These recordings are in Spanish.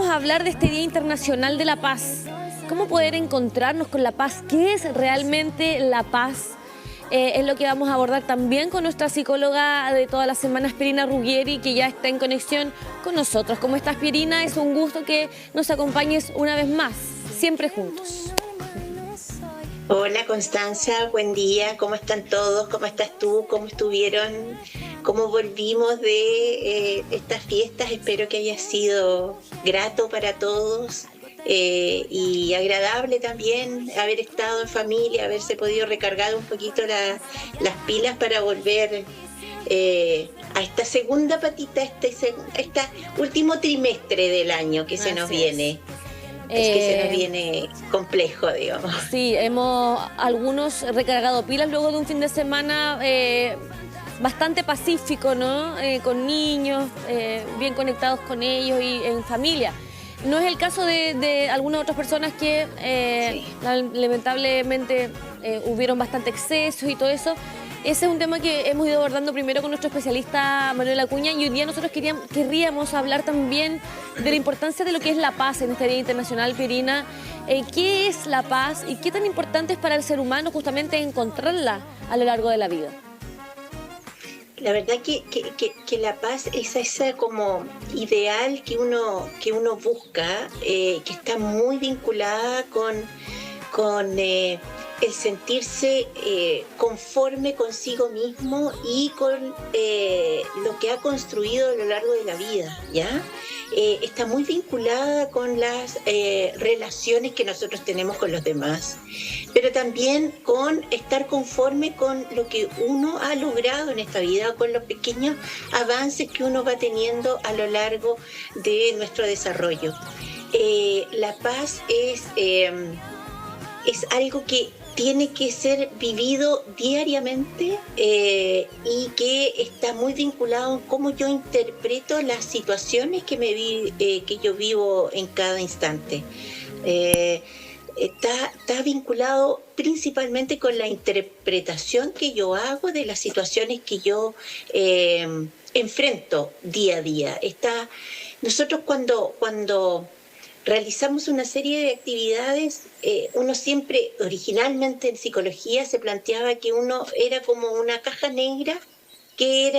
a hablar de este Día Internacional de la Paz. ¿Cómo poder encontrarnos con la paz? ¿Qué es realmente la paz? Es lo que vamos a abordar también con nuestra psicóloga de todas las semanas, Pirina Ruggieri, que ya está en conexión con nosotros. ¿Cómo estás, Pirina? Es un gusto que nos acompañes una vez más, siempre juntos. Hola Constanza, buen día, ¿cómo están todos? ¿Cómo estás tú? ¿Cómo estuvieron? ¿Cómo volvimos de estas fiestas? Espero que haya sido grato para todos y agradable también haber estado en familia, haberse podido recargar un poquito las pilas para volver a esta segunda patita, este último trimestre del año que se nos viene. Es que se nos viene complejo, digamos. Sí, algunos recargado pilas luego de un fin de semana bastante pacífico, ¿no? Con niños, bien conectados con ellos y en familia. No es el caso de algunas otras personas que lamentablemente hubieron bastante excesos y todo eso. Ese es un tema que hemos ido abordando primero con nuestro especialista Manuel Acuña, y hoy día nosotros querríamos hablar también de la importancia de lo que es la paz en este Día Internacional, Pirina. ¿Qué es la paz y qué tan importante es para el ser humano justamente encontrarla a lo largo de la vida? La verdad que la paz es esa como ideal que uno busca, que está muy vinculada con el sentirse conforme consigo mismo y con lo que ha construido a lo largo de la vida, ¿ya? Está muy vinculada con las relaciones que nosotros tenemos con los demás, pero también con estar conforme con lo que uno ha logrado en esta vida, con los pequeños avances que uno va teniendo a lo largo de nuestro desarrollo. La paz es algo que tiene que ser vivido diariamente y que está muy vinculado en cómo yo interpreto las situaciones que yo vivo en cada instante. Está vinculado principalmente con la interpretación que yo hago de las situaciones que yo enfrento día a día. Nosotros cuando realizamos una serie de actividades, uno siempre, originalmente en psicología, se planteaba que uno era como una caja negra que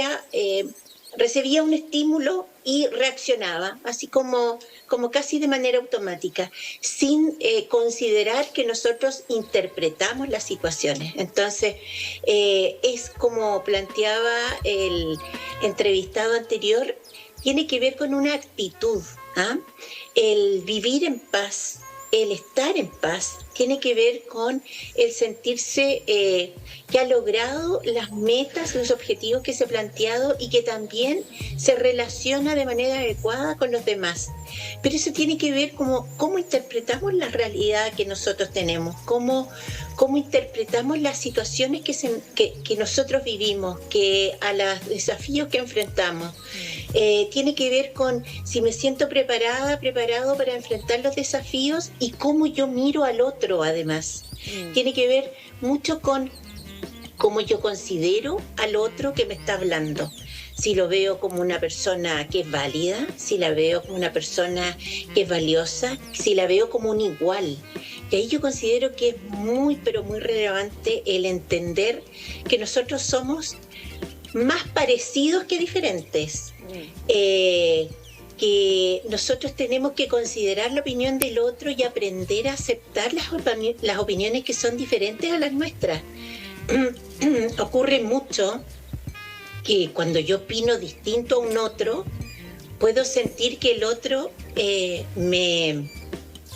recibía un estímulo y reaccionaba, así como casi de manera automática, sin considerar que nosotros interpretamos las situaciones. Entonces, es como planteaba el entrevistado anterior, tiene que ver con una actitud, ¿ah? El vivir en paz, el estar en paz, tiene que ver con el sentirse que ha logrado las metas, los objetivos que se ha planteado y que también se relaciona de manera adecuada con los demás. Pero eso tiene que ver cómo interpretamos la realidad que nosotros tenemos, cómo interpretamos las situaciones que nosotros vivimos, a los desafíos que enfrentamos. Tiene que ver con si me siento preparado para enfrentar los desafíos y cómo yo miro al otro, además. Tiene que ver mucho con cómo yo considero al otro que me está hablando. Si lo veo como una persona que es válida, si la veo como una persona que es valiosa, si la veo como un igual. Y ahí yo considero que es muy, pero muy relevante el entender que nosotros somos más parecidos que diferentes. Que nosotros tenemos que considerar la opinión del otro y aprender a aceptar las opiniones que son diferentes a las nuestras. Ocurre mucho que cuando yo opino distinto a un otro, puedo sentir que el otro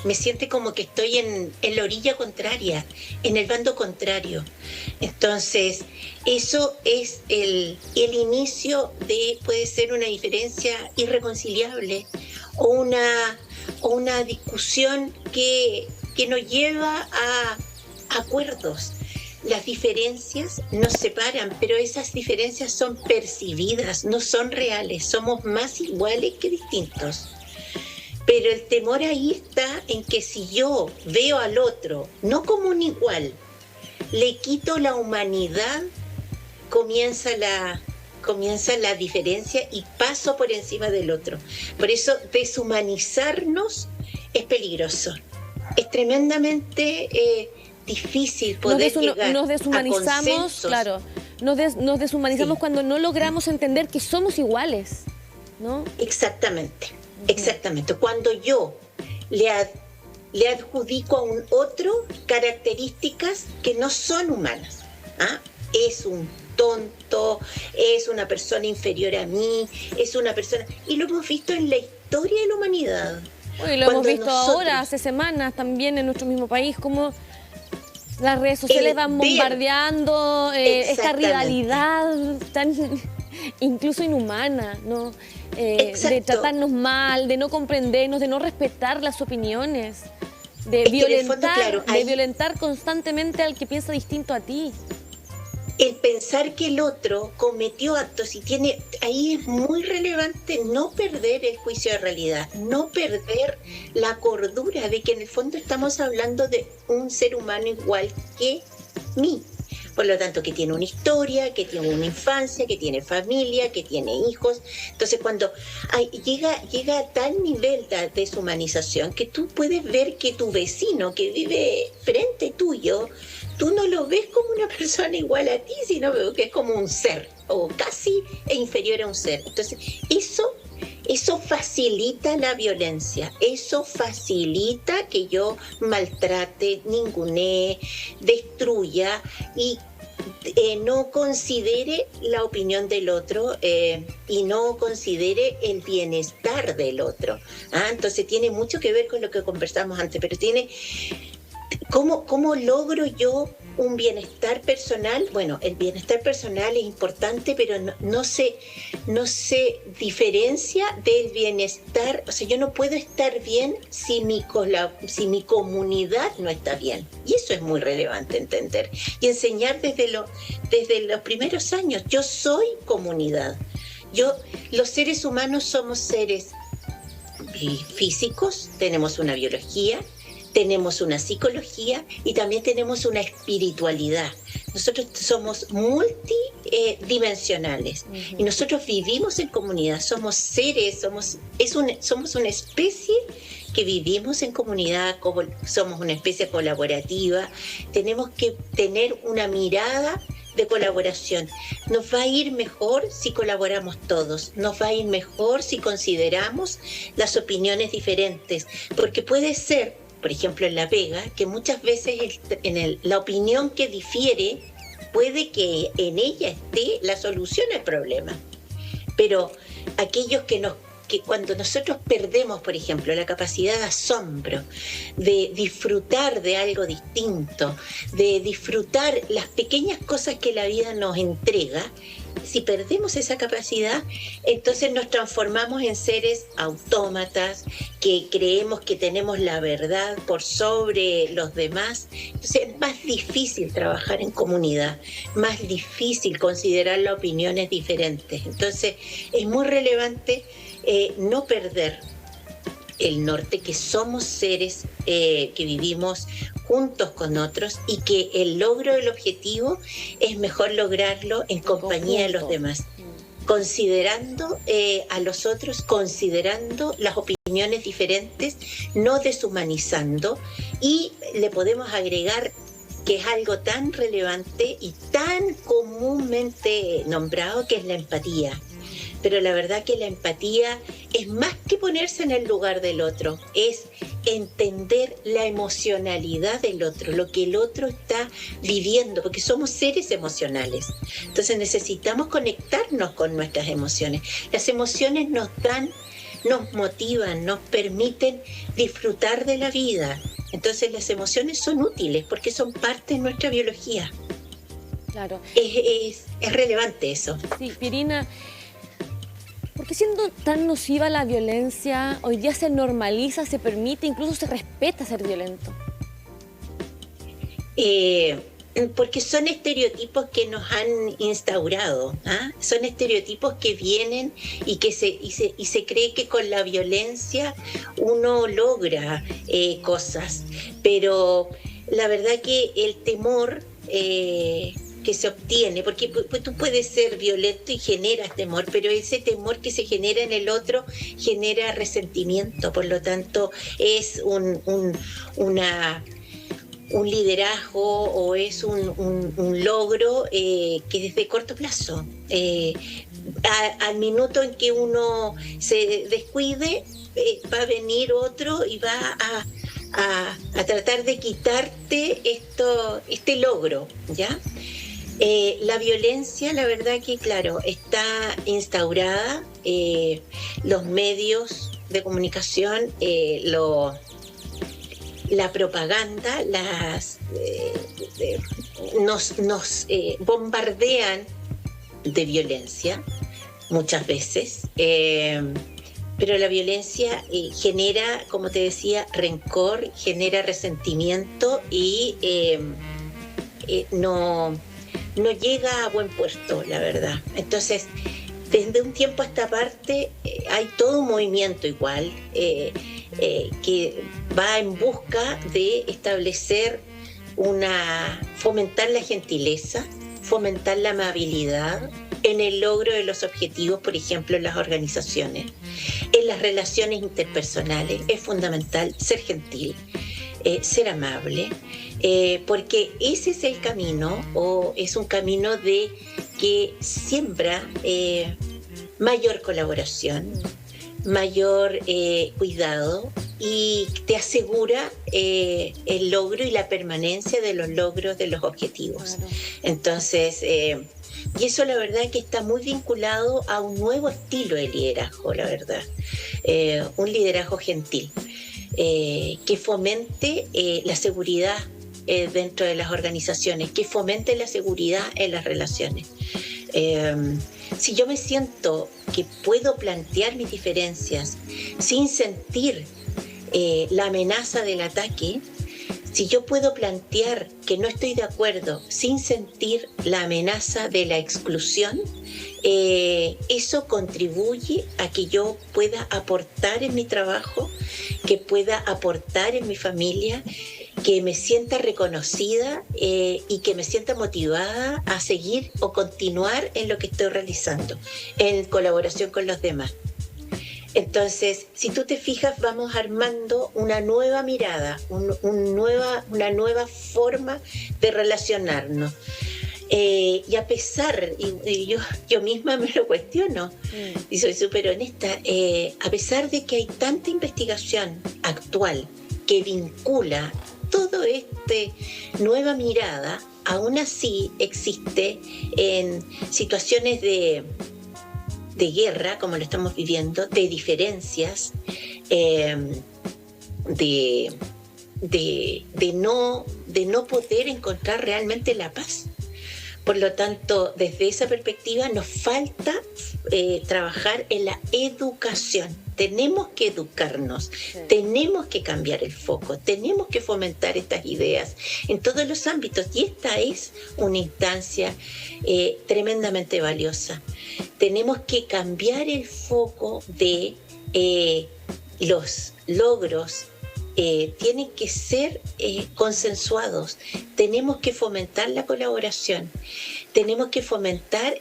me siente como que estoy en la orilla contraria, en el bando contrario. Entonces, eso es el inicio puede ser una diferencia irreconciliable o una discusión que nos lleva a acuerdos. Las diferencias nos separan, pero esas diferencias son percibidas, no son reales. Somos más iguales que distintos. Pero el temor ahí está en que si yo veo al otro no como un igual, le quito la humanidad, comienza comienza la diferencia y paso por encima del otro. Por eso deshumanizarnos es peligroso. Es tremendamente difícil poder llegar nos deshumanizamos, a consensos. claro, nos deshumanizamos cuando no logramos entender que somos iguales, ¿no? Exactamente, exactamente. Cuando yo le adjudico a un otro características que no son humanas. Es un tonto, es una persona inferior a mí, es una persona... Y lo hemos visto en la historia de la humanidad. Uy, lo hemos visto ahora, hace semanas también en nuestro mismo país, como las redes sociales van bombardeando esta rivalidad tan incluso inhumana, ¿no? De tratarnos mal, de no comprendernos, de no respetar las opiniones, de violentar constantemente al que piensa distinto a ti. El pensar que el otro cometió actos y ahí es muy relevante no perder el juicio de realidad, no perder la cordura de que en el fondo estamos hablando de un ser humano igual que mí. Por lo tanto, que tiene una historia, que tiene una infancia, que tiene familia, que tiene hijos. Entonces, cuando llega a tal nivel de deshumanización que tú puedes ver que tu vecino que vive frente tuyo, tú no lo ves como una persona igual a ti, sino que es como un ser, o casi inferior a un ser. Entonces, eso facilita la violencia, eso facilita que yo maltrate, ningunee, destruya y no considere la opinión del otro y no considere el bienestar del otro. Entonces tiene mucho que ver con lo que conversamos antes, pero tiene... ¿Cómo logro yo un bienestar personal? Bueno, el bienestar personal es importante, pero no se diferencia del bienestar. O sea, yo no puedo estar bien si mi comunidad no está bien. Y eso es muy relevante entender. Y enseñar desde los primeros años. Yo soy comunidad. Los seres humanos somos seres físicos, tenemos una biología, tenemos una psicología y también tenemos una espiritualidad. Nosotros somos multidimensionales y nosotros vivimos en comunidad, somos seres, somos una especie que vivimos en comunidad, somos una especie colaborativa, tenemos que tener una mirada de colaboración. Nos va a ir mejor si colaboramos todos, nos va a ir mejor si consideramos las opiniones diferentes, porque puede ser, por ejemplo, en la pega, que muchas veces la opinión que difiere puede que en ella esté la solución al problema. Pero aquellos que cuando nosotros perdemos, por ejemplo, la capacidad de asombro, de disfrutar de algo distinto, de disfrutar las pequeñas cosas que la vida nos entrega, si perdemos esa capacidad, entonces nos transformamos en seres autómatas, que creemos que tenemos la verdad por sobre los demás. Entonces es más difícil trabajar en comunidad, más difícil considerar las opiniones diferentes. Entonces es muy relevante no perder el norte, que somos seres que vivimos juntos con otros y que el logro del objetivo es mejor lograrlo en compañía de los demás, considerando a los otros, considerando las opiniones diferentes, no deshumanizando, y le podemos agregar que es algo tan relevante y tan comúnmente nombrado, que es la empatía. Pero la verdad que la empatía es más que ponerse en el lugar del otro, es entender la emocionalidad del otro, lo que el otro está viviendo, porque somos seres emocionales. Entonces necesitamos conectarnos con nuestras emociones. Las emociones nos motivan, nos permiten disfrutar de la vida. Entonces las emociones son útiles porque son parte de nuestra biología. Claro. Es relevante eso. Sí, Pirina, ¿por qué siendo tan nociva la violencia, hoy día se normaliza, se permite, incluso se respeta ser violento? Porque son estereotipos que nos han instaurado, son estereotipos que vienen y que se cree que con la violencia uno logra cosas, pero la verdad que el temor que se obtiene, porque pues, tú puedes ser violento y generas temor, pero ese temor que se genera en el otro genera resentimiento, por lo tanto es un liderazgo o es un logro que es de corto plazo. Al minuto en que uno se descuide, va a venir otro y va a tratar de quitarte este logro, ¿ya? La violencia, la verdad que, claro, está instaurada. Los medios de comunicación, la propaganda, nos bombardean de violencia muchas veces, pero la violencia genera, como te decía, rencor, genera resentimiento y no llega a buen puerto, la verdad. Entonces, desde un tiempo a esta parte hay todo un movimiento igual que va en busca de establecer fomentar la gentileza, fomentar la amabilidad en el logro de los objetivos, por ejemplo, en las organizaciones, en las relaciones interpersonales. Es fundamental ser gentil, ser amable, porque ese es el camino, o es un camino que siembra mayor colaboración, mayor cuidado, y te asegura el logro y la permanencia de los logros de los objetivos. Claro. Entonces, y eso la verdad es que está muy vinculado a un nuevo estilo de liderazgo, la verdad, un liderazgo gentil, que fomente la seguridad dentro de las organizaciones, que fomente la seguridad en las relaciones. Si yo me siento que puedo plantear mis diferencias sin sentir la amenaza del ataque, si yo puedo plantear que no estoy de acuerdo sin sentir la amenaza de la exclusión, eso contribuye a que yo pueda aportar en mi trabajo, que pueda aportar en mi familia, que me sienta reconocida y que me sienta motivada a seguir o continuar en lo que estoy realizando, en colaboración con los demás. Entonces, si tú te fijas, vamos armando una nueva mirada, una nueva forma de relacionarnos. Y a pesar, y yo misma me lo cuestiono, y soy súper honesta, a pesar de que hay tanta investigación actual que vincula toda esta nueva mirada, aún así existe en situaciones de guerra, como lo estamos viviendo, de diferencias, de no poder encontrar realmente la paz. Por lo tanto, desde esa perspectiva nos falta trabajar en la educación. Tenemos que educarnos, tenemos que cambiar el foco, tenemos que fomentar estas ideas en todos los ámbitos, y esta es una instancia tremendamente valiosa. Tenemos que cambiar el foco de los logros. Tienen que ser consensuados, tenemos que fomentar la colaboración, tenemos que fomentar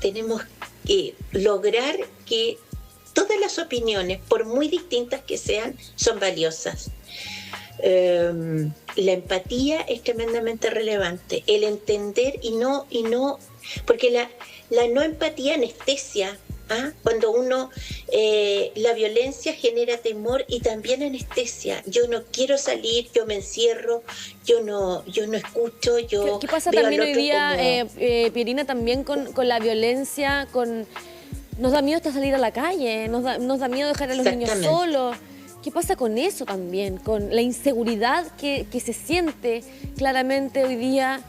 tenemos que lograr que todas las opiniones, por muy distintas que sean, son valiosas. La empatía es tremendamente relevante, el entender y no, porque la no empatía anestesia. Cuando la violencia genera temor y también anestesia. Yo no quiero salir, yo me encierro, yo no escucho, yo ¿Qué pasa veo también al hoy otro día, Pierina, también con la violencia, nos da miedo hasta salir a la calle, nos da miedo dejar a los niños solos? ¿Qué pasa con eso también? Con la inseguridad que se siente claramente hoy día.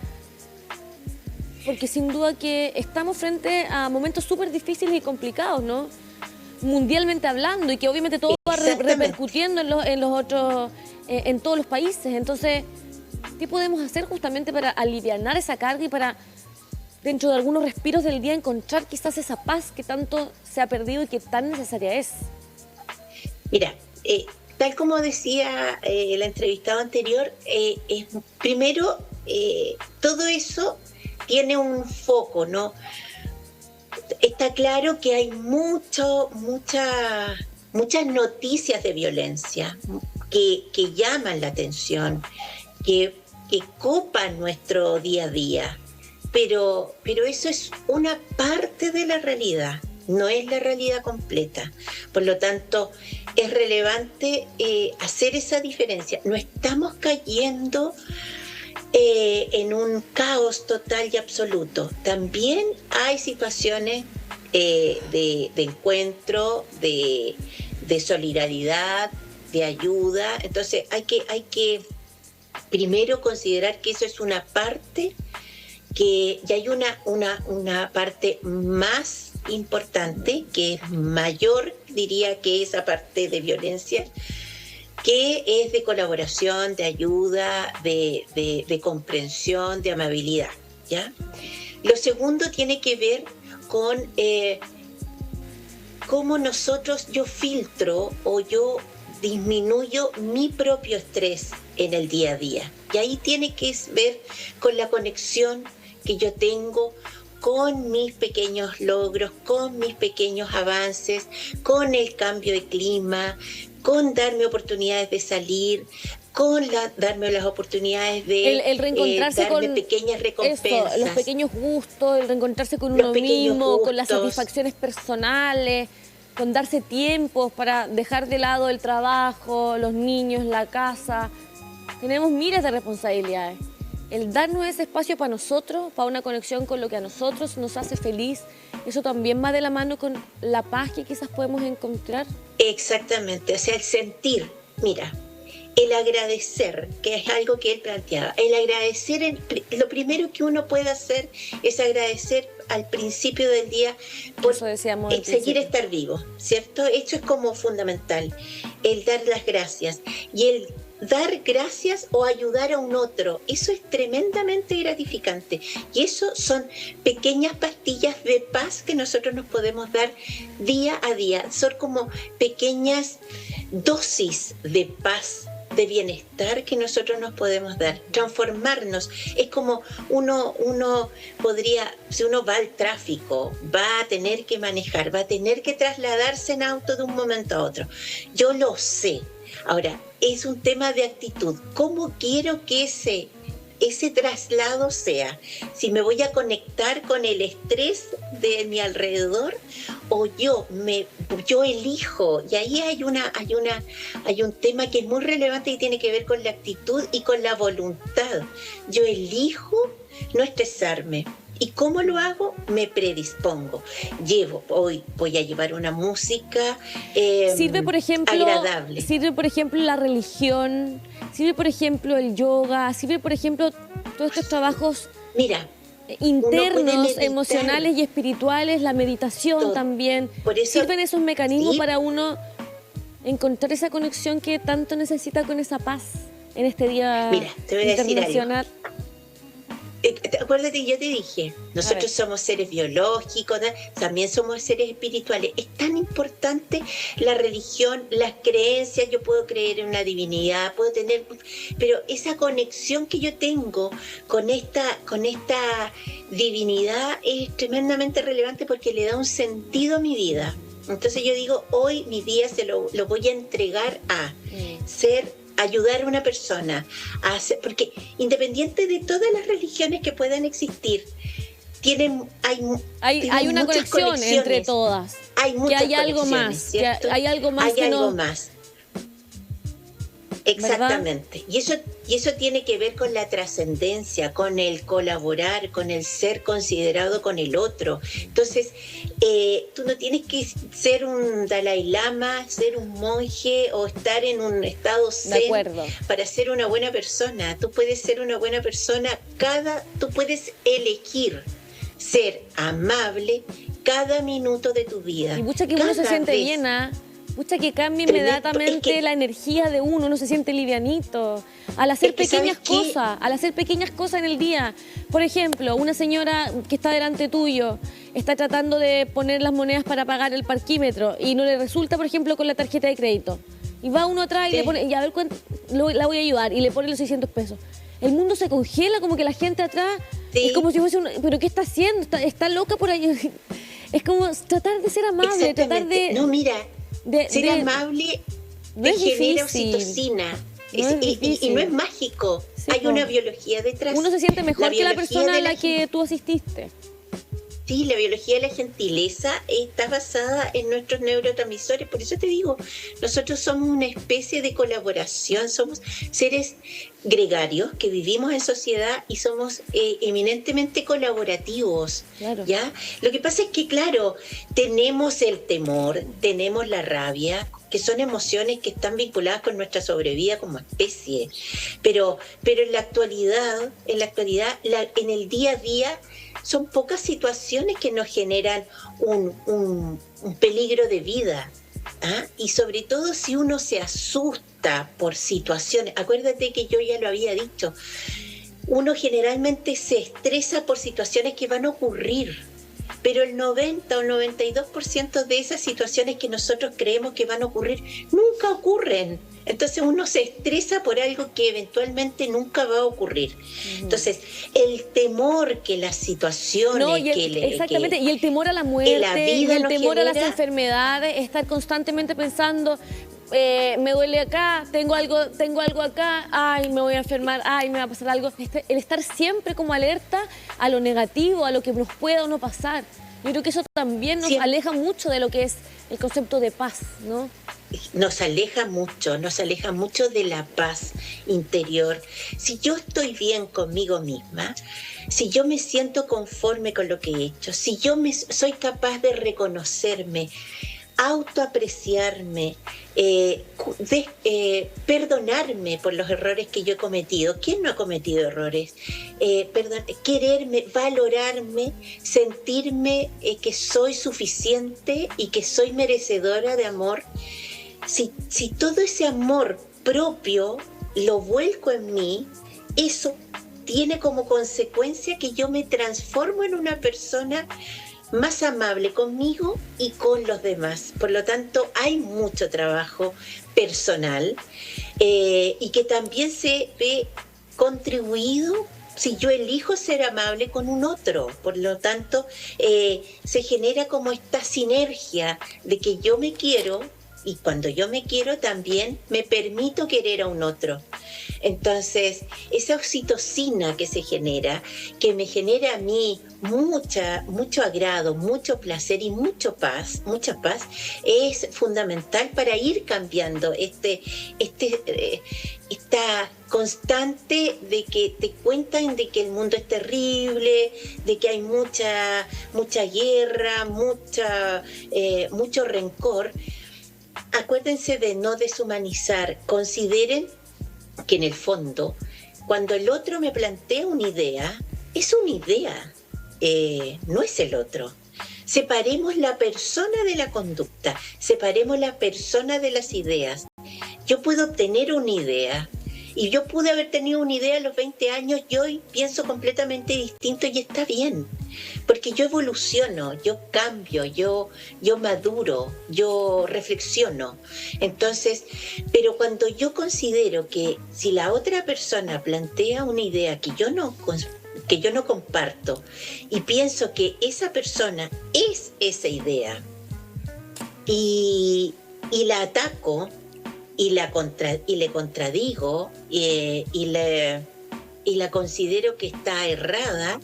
Porque sin duda que estamos frente a momentos súper difíciles y complicados, ¿no? Mundialmente hablando, y que obviamente todo va repercutiendo en los otros, en todos los países. Entonces, ¿qué podemos hacer justamente para alivianar esa carga y para, dentro de algunos respiros del día, encontrar quizás esa paz que tanto se ha perdido y que tan necesaria es? Mira, tal como decía el entrevistado anterior, primero, todo eso tiene un foco, ¿no? Está claro que hay muchas noticias de violencia que llaman la atención, que copan nuestro día a día, pero eso es una parte de la realidad, no es la realidad completa. Por lo tanto, es relevante hacer esa diferencia. No estamos cayendo en un caos total y absoluto. También hay situaciones de encuentro, de solidaridad, de ayuda. Entonces hay que primero considerar que eso es una parte, que ya hay una parte más importante, que es mayor, diría, que esa parte de violencia, que es de colaboración, de ayuda, de comprensión, de amabilidad, ¿ya? Lo segundo tiene que ver con cómo yo filtro o yo disminuyo mi propio estrés en el día a día. Y ahí tiene que ver con la conexión que yo tengo con mis pequeños logros, con mis pequeños avances, con el cambio de clima, con darme oportunidades de salir, con darme las oportunidades de el reencontrarse darme con pequeñas recompensas. Eso, los pequeños gustos, el reencontrarse con uno mismo, con las satisfacciones personales, con darse tiempos para dejar de lado el trabajo, los niños, la casa. Tenemos miles de responsabilidades. El darnos ese espacio para nosotros, para una conexión con lo que a nosotros nos hace feliz, eso también va de la mano con la paz que quizás podemos encontrar. Exactamente, o sea, el sentir, mira, el agradecer, que es algo que él planteaba, el agradecer, lo primero que uno puede hacer es agradecer al principio del día por seguir estar vivo, ¿cierto? Eso es como fundamental, el dar las gracias y el dar gracias o ayudar a un otro, eso es tremendamente gratificante y eso son pequeñas pastillas de paz que nosotros nos podemos dar día a día, son como pequeñas dosis de paz, de bienestar que nosotros nos podemos dar, transformarnos. Es como uno podría, si uno va al tráfico, va a tener que manejar, va a tener que trasladarse en auto de un momento a otro. Yo lo sé. Ahora, es un tema de actitud. ¿Cómo quiero que ese traslado sea? Si me voy a conectar con el estrés de mi alrededor o yo elijo, y ahí hay un tema que es muy relevante y tiene que ver con la actitud y con la voluntad. Yo elijo no estresarme. ¿Y cómo lo hago? Me predispongo. Hoy voy a llevar una música sirve, por ejemplo, agradable. Sirve, por ejemplo, la religión, sirve, por ejemplo, el yoga, sirve, por ejemplo, todos estos trabajos internos, emocionales y espirituales, la meditación todo. También. Por eso, sirven esos mecanismos para uno encontrar esa conexión que tanto necesita con esa paz en este día internacional. Acuérdate que yo te dije, nosotros somos seres biológicos, ¿no? También somos seres espirituales. Es tan importante la religión, las creencias. Yo puedo creer en una divinidad, puedo tener, pero esa conexión que yo tengo con esta divinidad es tremendamente relevante porque le da un sentido a mi vida. Entonces yo digo, hoy mi día lo voy a entregar a ayudar a una persona a hacer, porque independiente de todas las religiones que puedan existir, hay una conexión entre todas. Hay muchas que hay algo más, ¿cierto? Que hay algo más. Hay algo más. Exactamente. Y eso tiene que ver con la trascendencia, con el colaborar, con el ser considerado con el otro. Entonces, tú no tienes que ser un Dalai Lama, ser un monje o estar en un estado zen para ser una buena persona. Tú puedes ser una buena persona, tú puedes elegir ser amable cada minuto de tu vida. Y mucha que uno se siente bien, Pucha que cambia inmediatamente la energía de uno se siente livianito. Al hacer pequeñas cosas en el día. Por ejemplo, una señora que está delante tuyo está tratando de poner las monedas para pagar el parquímetro y no le resulta, por ejemplo, con la tarjeta de crédito. Y va uno atrás y le pone, ya a ver cuánto, la voy a ayudar, y le pone los 600 pesos. El mundo se congela, como que la gente atrás Es Sí, como si fuese pero ¿qué está haciendo? Está loca por ahí. Es como tratar de ser amable, tratar exactamente. No, mira, ser de... amable No te es genera difícil, oxitocina. no es Y no es difícil. mágico. Sí, Hay po. una biología detrás. Uno se siente La mejor que la biología persona a de la la que tú asististe. Sí, la biología de la gentileza está basada en nuestros neurotransmisores. Por eso te digo, nosotros somos una especie de colaboración, somos seres gregarios que vivimos en sociedad y somos eminentemente colaborativos, Claro. ¿ya? Lo que pasa es que, claro, tenemos el temor, tenemos la rabia, que son emociones que están vinculadas con nuestra sobrevida como especie. Pero en el día a día, son pocas situaciones que nos generan un peligro de vida. ¿Ah? Y sobre todo si uno se asusta por situaciones, acuérdate que yo ya lo había dicho, uno generalmente se estresa por situaciones que van a ocurrir, pero el 90 o 92% de esas situaciones que nosotros creemos que van a ocurrir nunca ocurren. Entonces uno se estresa por algo que eventualmente nunca va a ocurrir. Entonces, el temor que las situaciones, No, exactamente, y el temor a la muerte, y el temor a las enfermedades, estar constantemente pensando, me duele acá, tengo algo acá, ay, me voy a enfermar, ay, me va a pasar algo. El estar siempre como alerta a lo negativo, a lo que nos pueda o no pasar. Yo creo que eso también nos aleja mucho de lo que es el concepto de paz, ¿no? Nos aleja mucho de la paz interior. Si yo estoy bien conmigo misma, si yo me siento conforme con lo que he hecho, si yo soy capaz de reconocerme, autoapreciarme, perdonarme por los errores que yo he cometido. ¿Quién no ha cometido errores? Quererme, valorarme, sentirme que soy suficiente y que soy merecedora de amor. Si todo ese amor propio lo vuelco en mí, eso tiene como consecuencia que yo me transformo en una persona más amable conmigo y con los demás. Por lo tanto, hay mucho trabajo personal y que también se ve contribuido si yo elijo ser amable con un otro. Por lo tanto, se genera como esta sinergia de que yo me quiero y cuando yo me quiero también me permito querer a un otro. Entonces, esa oxitocina que se genera, que me genera a mí mucho agrado, mucho placer y mucha paz, es fundamental para ir cambiando esta constante de que te cuentan de que el mundo es terrible, de que hay mucha guerra, mucho rencor. Acuérdense de no deshumanizar, consideren que en el fondo, cuando el otro me plantea una idea, es una idea, no es el otro. Separemos la persona de la conducta, separemos la persona de las ideas. Yo puedo tener una idea, y yo pude haber tenido una idea a los 20 años, y hoy pienso completamente distinto y está bien, porque yo evoluciono, yo cambio, yo maduro, yo reflexiono. Entonces, pero cuando yo considero que si la otra persona plantea una idea que yo no comparto y pienso que esa persona es esa idea y la ataco y le contradigo y la considero que está errada,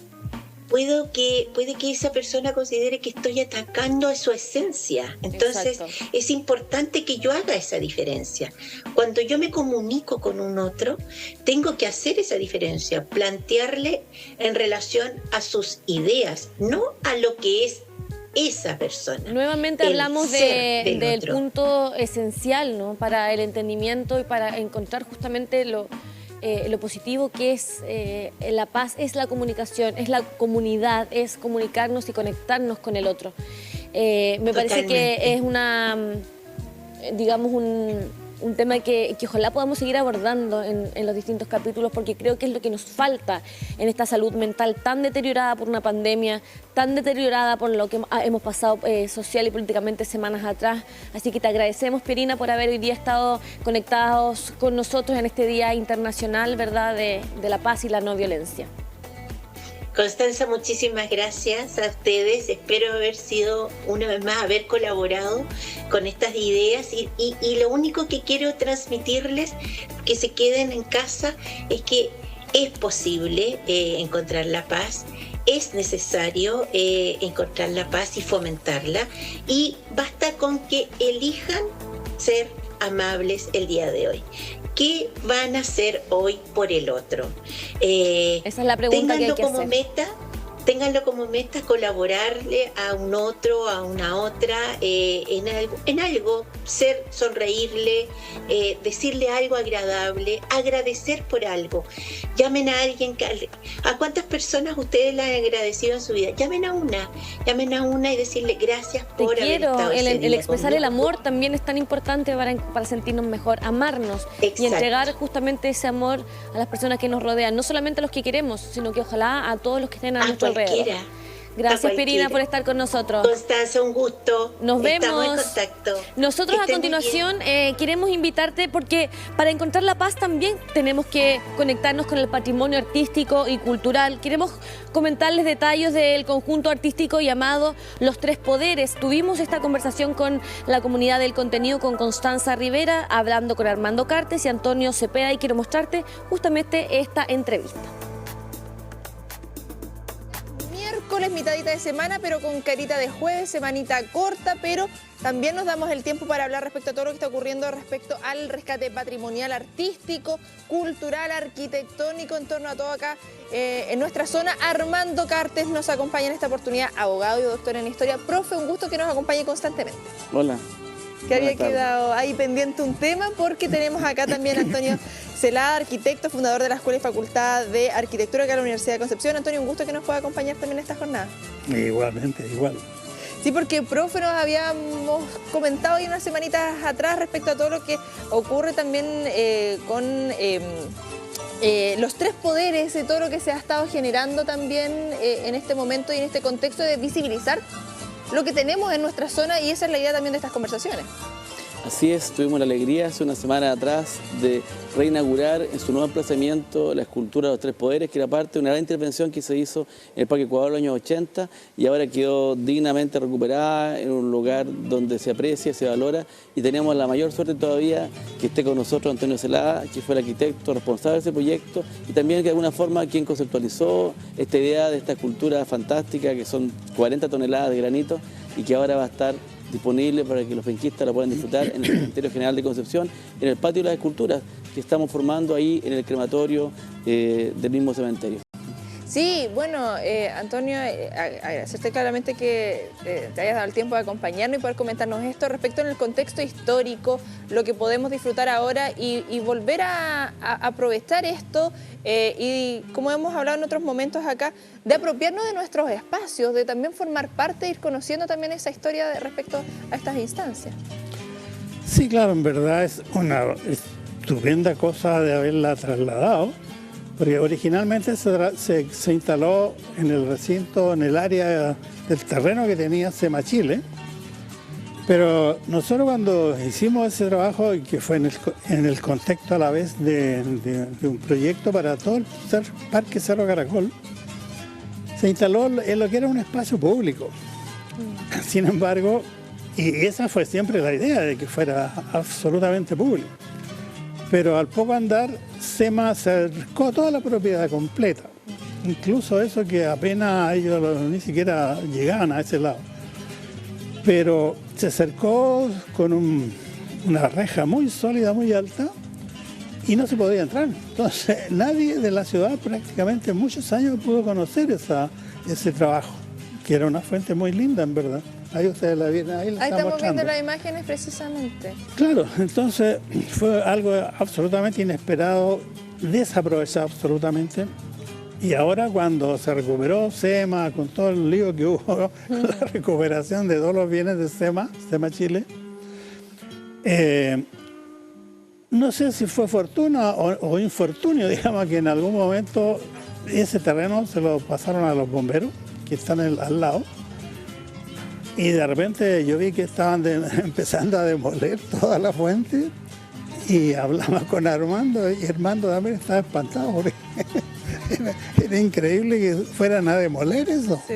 puede que esa persona considere que estoy atacando a su esencia. Entonces, exacto, es importante que yo haga esa diferencia. Cuando yo me comunico con un otro, tengo que hacer esa diferencia, plantearle en relación a sus ideas, no a lo que es esa persona. Nuevamente hablamos del punto esencial, ¿no?, para el entendimiento y para encontrar justamente lo positivo que es la paz, es la comunicación, es la comunidad, es comunicarnos y conectarnos con el otro. Me parece que es un tema que ojalá podamos seguir abordando en los distintos capítulos, porque creo que es lo que nos falta en esta salud mental tan deteriorada por una pandemia, tan deteriorada por lo que hemos pasado social y políticamente semanas atrás. Así que te agradecemos, Pierina, por haber hoy día estado conectados con nosotros en este Día Internacional, ¿verdad?, de la paz y la no violencia. Constanza, muchísimas gracias a ustedes. Espero haber sido, una vez más, haber colaborado con estas ideas y lo único que quiero transmitirles, que se queden en casa, es que es posible encontrar la paz. Es necesario encontrar la paz y fomentarla, y basta con que elijan ser amables el día de hoy. ¿Qué van a hacer hoy por el otro? Esa es la pregunta que hay que hacer. Ténganlo como meta, colaborarle a un otro, a una otra, en algo, sonreírle, decirle algo agradable, agradecer por algo. Llamen a alguien, ¿a cuántas personas ustedes le han agradecido en su vida? Llamen a una y decirle gracias por haber estado ese día el expresar conmigo. el amor también es tan importante para sentirnos mejor, amarnos. Exacto. Y entregar justamente ese amor a las personas que nos rodean, no solamente a los que queremos, sino que ojalá a todos los que estén a nuestro alrededor. Gracias, Pirina, por estar con nosotros. Constanza, un gusto. Nos vemos. Estamos en contacto. Nosotros a continuación queremos invitarte, porque para encontrar la paz también tenemos que conectarnos con el patrimonio artístico y cultural. Queremos comentarles detalles del conjunto artístico llamado Los Tres Poderes. Tuvimos esta conversación con la comunidad del contenido, con Constanza Rivera, hablando con Armando Cartes y Antonio Cepeda, y quiero mostrarte justamente esta entrevista. Miércoles, mitadita de semana, pero con carita de jueves, semanita corta, pero también nos damos el tiempo para hablar respecto a todo lo que está ocurriendo respecto al rescate patrimonial, artístico, cultural, arquitectónico, en torno a todo acá en nuestra zona. Armando Cartes nos acompaña en esta oportunidad, abogado y doctor en historia. Profe, un gusto que nos acompañe constantemente. Hola. Que había quedado ahí pendiente un tema, porque tenemos acá también a Antonio Celada, arquitecto, fundador de la Escuela y Facultad de Arquitectura acá en la Universidad de Concepción. Antonio, un gusto que nos pueda acompañar también en esta jornada. Igualmente, igual. Sí, porque, profe, nos habíamos comentado ahí unas semanitas atrás respecto a todo lo que ocurre también con los tres poderes, de todo lo que se ha estado generando también en este momento y en este contexto de visibilizar lo que tenemos en nuestra zona, y esa es la idea también de estas conversaciones. Así es, tuvimos la alegría hace una semana atrás de reinaugurar en su nuevo emplazamiento la escultura de los Tres Poderes, que era parte de una gran intervención que se hizo en el Parque Ecuador en los años 80 y ahora quedó dignamente recuperada en un lugar donde se aprecia, se valora, y tenemos la mayor suerte todavía que esté con nosotros Antonio Celada, que fue el arquitecto responsable de ese proyecto y también que de alguna forma quien conceptualizó esta idea de esta escultura fantástica, que son 40 toneladas de granito y que ahora va a estar disponible para que los penquistas la puedan disfrutar en el Cementerio General de Concepción, en el patio de las esculturas que estamos formando ahí en el crematorio del mismo cementerio. Sí, bueno, Antonio, agradecerte claramente que te hayas dado el tiempo de acompañarnos y poder comentarnos esto respecto en el contexto histórico, lo que podemos disfrutar ahora y volver a aprovechar esto y, como hemos hablado en otros momentos acá, de apropiarnos de nuestros espacios, de también formar parte, ir conociendo también esa historia respecto a estas instancias. Sí, claro, en verdad es una estupenda cosa de haberla trasladado, porque originalmente se instaló en el recinto, en el área del terreno que tenía SEMA Chile, pero nosotros cuando hicimos ese trabajo, y que fue en el contexto a la vez de un proyecto para todo el Parque Cerro Caracol, se instaló en lo que era un espacio público. Sin embargo, y esa fue siempre la idea, de que fuera absolutamente público. Pero al poco andar, SEMA acercó toda la propiedad completa. Incluso eso que apenas ellos ni siquiera llegaban a ese lado. Pero se acercó con una reja muy sólida, muy alta, y no se podía entrar. Entonces nadie de la ciudad prácticamente en muchos años pudo conocer ese trabajo, que era una fuente muy linda en verdad. Ahí ustedes la vieron, ahí la estamos mostrando. viendo las imágenes precisamente. Claro, entonces fue algo absolutamente inesperado, desaprovechado absolutamente. Y ahora cuando se recuperó SEMA, con todo el lío que hubo, la recuperación de todos los bienes de SEMA Chile, no sé si fue fortuna o infortunio, digamos, que en algún momento ese terreno se lo pasaron a los bomberos, que están al lado, y de repente yo vi que estaban empezando a demoler toda la fuente, y hablaba con Armando, y Armando también estaba espantado porque Era increíble que fueran a demoler eso. Sí.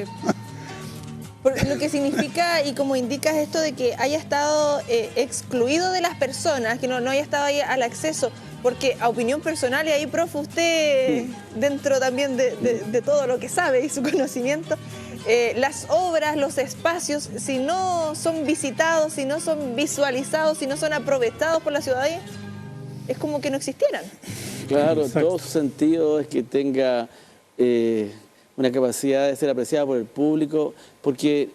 Por lo que significa, y como indicas esto de que haya estado excluido de las personas, que no haya estado ahí al acceso, porque a opinión personal, y ahí, profe, usted dentro también de todo lo que sabe y su conocimiento, las obras, los espacios, si no son visitados, si no son visualizados, si no son aprovechados por la ciudadanía, es como que no existieran. Claro, Exacto. todo su sentido es que tenga una capacidad de ser apreciada por el público, porque,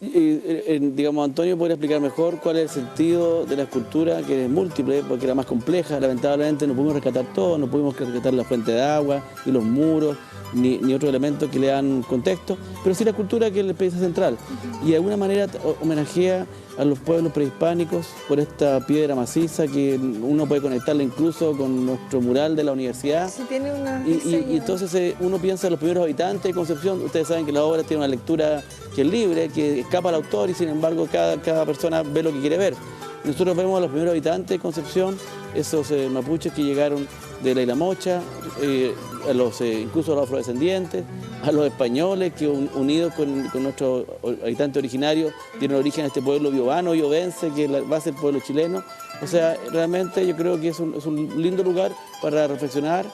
digamos, Antonio podría explicar mejor cuál es el sentido de la escultura, que es múltiple, porque era más compleja. Lamentablemente no pudimos rescatar todo, no pudimos rescatar la fuente de agua, ni los muros, ni otros elementos que le dan contexto, pero sí la escultura, que es la pieza central. Y de alguna manera homenajea a los pueblos prehispánicos por esta piedra maciza que uno puede conectarla incluso con nuestro mural de la universidad. Sí, tiene una Y entonces uno piensa en los primeros habitantes de Concepción. Ustedes saben que la obra tiene una lectura que es libre, que escapa al autor, y sin embargo cada persona ve lo que quiere ver. Nosotros vemos a los primeros habitantes de Concepción, esos mapuches que llegaron de la Isla Mocha, incluso a los afrodescendientes, a los españoles que unidos con nuestros habitantes originarios tienen origen en este pueblo biobano y ovense, que es la base del pueblo chileno. O sea, realmente yo creo que es un lindo lugar para reflexionar,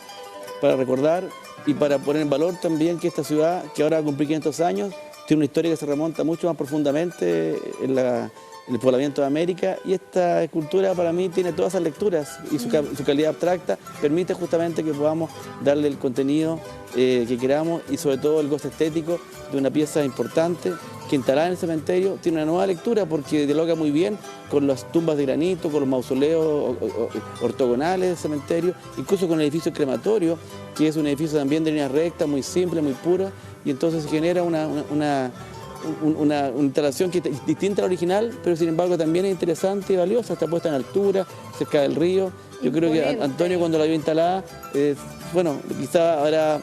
para recordar y para poner en valor también que esta ciudad, que ahora va a cumplir 500 años, tiene una historia que se remonta mucho más profundamente en el poblamiento de América, y esta escultura para mí tiene todas esas lecturas, y su calidad abstracta permite justamente que podamos darle el contenido que queramos, y sobre todo el goce estético de una pieza importante que instalada en el cementerio tiene una nueva lectura, porque dialoga muy bien con las tumbas de granito, con los mausoleos ortogonales del cementerio, incluso con el edificio crematorio, que es un edificio también de línea recta, muy simple, muy pura, y entonces se genera una instalación que es distinta a la original, pero sin embargo también es interesante y valiosa. Está puesta en altura, cerca del río. Yo creo que Antonio, cuando la vio instalada, bueno, quizá habrá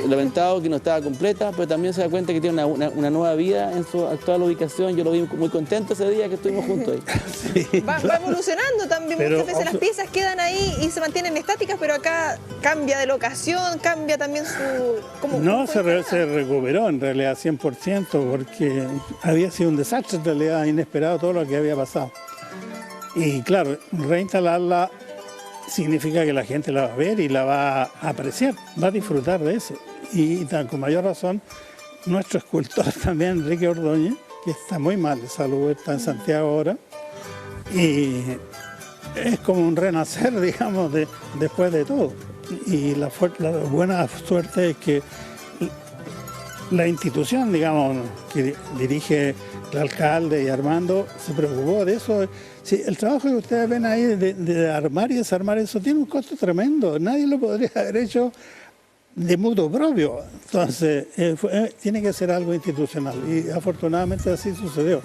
lamentado que no estaba completa, pero también se da cuenta que tiene una nueva vida en su actual ubicación. Yo lo vi muy contento ese día que estuvimos juntos ahí. Sí, Va evolucionando también, Pero muchas veces las piezas quedan ahí y se mantienen estáticas, pero acá cambia de locación, cambia también su... No, se recuperó en realidad 100%, porque había sido un desastre en realidad, inesperado todo lo que había pasado. Y claro, reinstalarla significa que la gente la va a ver y la va a apreciar, va a disfrutar de eso. Y con mayor razón, nuestro escultor también, Enrique Ordóñez, que está muy mal de salud, está en Santiago ahora, y es como un renacer, digamos, después de todo. Y la buena suerte es que la institución, digamos, que dirige el alcalde y Armando, se preocupó de eso. Sí, el trabajo que ustedes ven ahí de armar y desarmar eso tiene un costo tremendo. Nadie lo podría haber hecho de mutuo propio. Entonces, tiene que ser algo institucional, y afortunadamente así sucedió.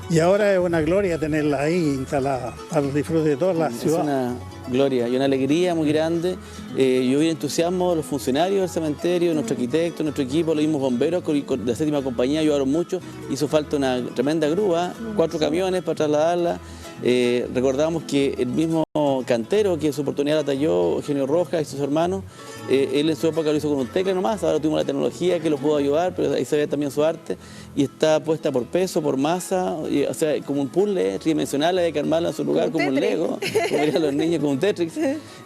Y ahora es una gloria tenerla ahí instalada para el disfrute de toda la ciudad. Es una gloria y una alegría muy grande. Yo vi el entusiasmo de los funcionarios del cementerio, de nuestro arquitecto, nuestro equipo, los mismos bomberos con la séptima compañía ayudaron mucho. Hizo falta una tremenda grúa, 4 camiones para trasladarla. Recordamos que el mismo cantero, que en su oportunidad la talló, Eugenio Rojas y sus hermanos, él en su época lo hizo con un tecle nomás, ahora tuvimos la tecnología que lo pudo ayudar, pero ahí se ve también su arte, y está puesta por peso, por masa, o sea, como un puzzle tridimensional, hay que armarla en su lugar como un Lego, como dirían los niños, como un Tetris.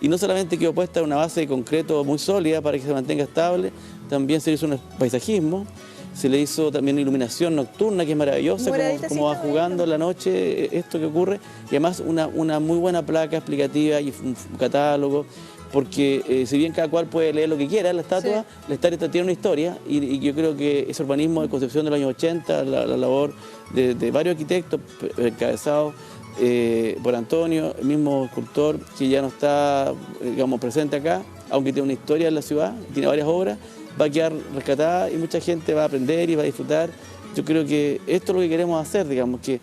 Y no solamente quedó puesta en una base de concreto muy sólida para que se mantenga estable, también se hizo un paisajismo. Se le hizo también iluminación nocturna, que es maravillosa, como va jugando en la noche esto que ocurre. Y además una muy buena placa explicativa y un catálogo, porque si bien cada cual puede leer lo que quiera, la estatua, la estatua tiene una historia, y yo creo que ese urbanismo de Concepción de los años 80, la labor de varios arquitectos encabezados por Antonio, el mismo escultor que ya no está, digamos, presente acá, aunque tiene una historia en la ciudad, tiene varias obras, va a quedar rescatada y mucha gente va a aprender y va a disfrutar. Yo creo que esto es lo que queremos hacer, digamos, que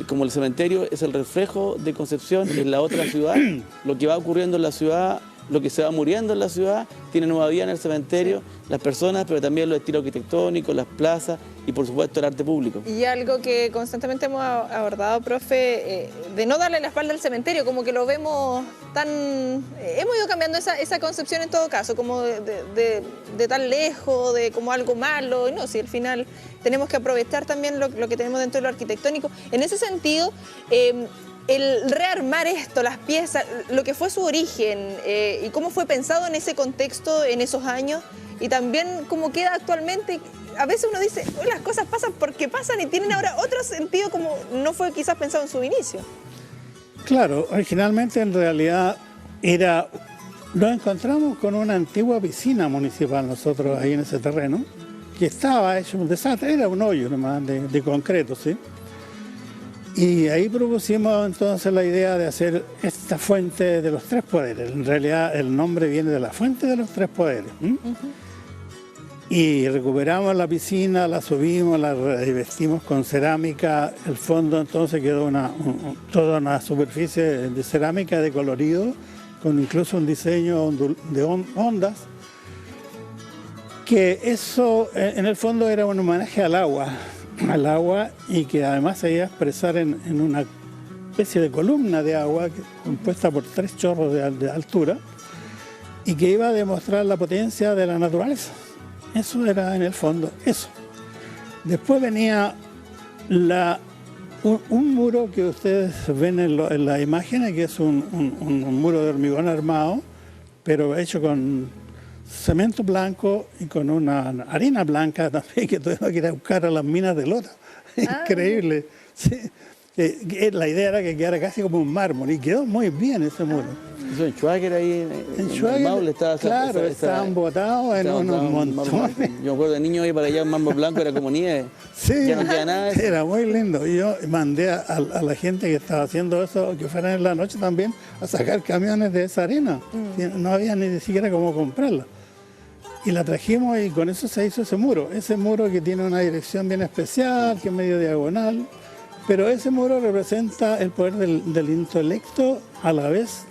como el cementerio es el reflejo de Concepción en la otra ciudad, lo que va ocurriendo en la ciudad lo que se va muriendo en la ciudad tiene nueva vida en el cementerio, las personas, pero también los estilos arquitectónicos, las plazas y por supuesto el arte público. Y algo que constantemente hemos abordado, profe, de no darle la espalda al cementerio, como que lo vemos tan... hemos ido cambiando esa concepción en todo caso, como de tan lejos, de como algo malo, y no, si al final tenemos que aprovechar también lo que tenemos dentro de lo arquitectónico. En ese sentido, el rearmar esto, las piezas, lo que fue su origen y cómo fue pensado en ese contexto, en esos años, y también cómo queda actualmente. A veces uno dice, las cosas pasan porque pasan y tienen ahora otro sentido como no fue quizás pensado en su inicio. Claro, originalmente en realidad nos encontramos con una antigua piscina municipal nosotros ahí en ese terreno, que estaba hecho un desastre, era un hoyo nomás de concreto, ¿sí? Y ahí propusimos entonces la idea de hacer esta fuente de los tres poderes. En realidad el nombre viene de la fuente de los tres poderes. Y recuperamos la piscina, la subimos, la revestimos con cerámica. El fondo entonces quedó toda una superficie de cerámica de colorido, con incluso un diseño de ondas. Que eso en el fondo era un homenaje al agua y que además se iba a expresar en una especie de columna de agua compuesta por 3 chorros de altura y que iba a demostrar la potencia de la naturaleza. Eso era en el fondo eso. Después venía un muro que ustedes ven en la imagen, que es un muro de hormigón armado, pero hecho con cemento blanco y con una harina blanca también, que tuvimos que ir a buscar a las minas de Lota. Increíble. Sí. La idea era que quedara casi como un mármol y quedó muy bien ese muro. Eso en Schwager ahí en Maule estaba... Claro, estaban botados en unos montones. Yo me acuerdo de niño ir para allá, un mármol blanco era como nieve. Sí, ya no queda nada. Era muy lindo. Y yo mandé a la gente que estaba haciendo eso, que fueran en la noche también, a sacar camiones de esa arena. No había ni siquiera cómo comprarla. Y la trajimos y con eso se hizo ese muro que tiene una dirección bien especial, que es medio diagonal, pero ese muro representa el poder del intelecto a la vez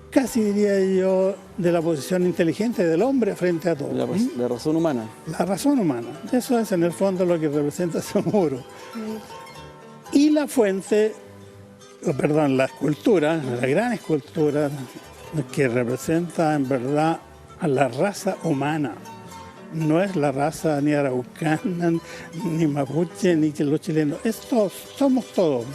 casi diría yo, de la posición inteligente del hombre frente a todo. La razón humana. La razón humana, eso es en el fondo lo que representa ese muro. Y la fuente, perdón, la escultura, la gran escultura que representa en verdad a la raza humana. No es la raza ni araucana, ni mapuche, ni que los chilenos. Somos todos.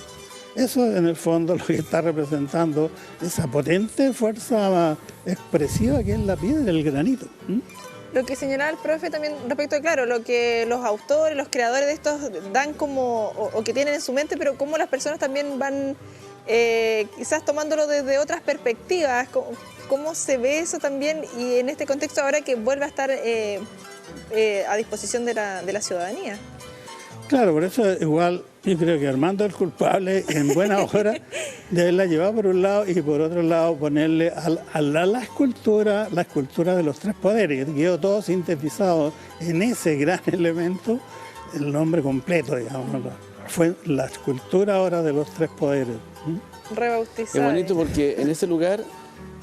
Eso en el fondo lo que está representando esa potente fuerza expresiva que es la piedra, el granito. Lo que señalaba el profe también respecto a, claro, lo que los autores, los creadores de estos dan como, o que tienen en su mente, pero cómo las personas también van quizás tomándolo desde otras perspectivas. ¿Cómo se ve eso también y en este contexto ahora que vuelve a estar a disposición de la ciudadanía? Claro, por eso igual yo creo que Armando es el culpable en buena hora de haberla llevado por un lado y por otro lado ponerle a la escultura de los tres poderes, que quedó todo sintetizado en ese gran elemento, el nombre completo, digamos, fue la escultura ahora de los tres poderes. Rebautizada. Es bonito porque en ese lugar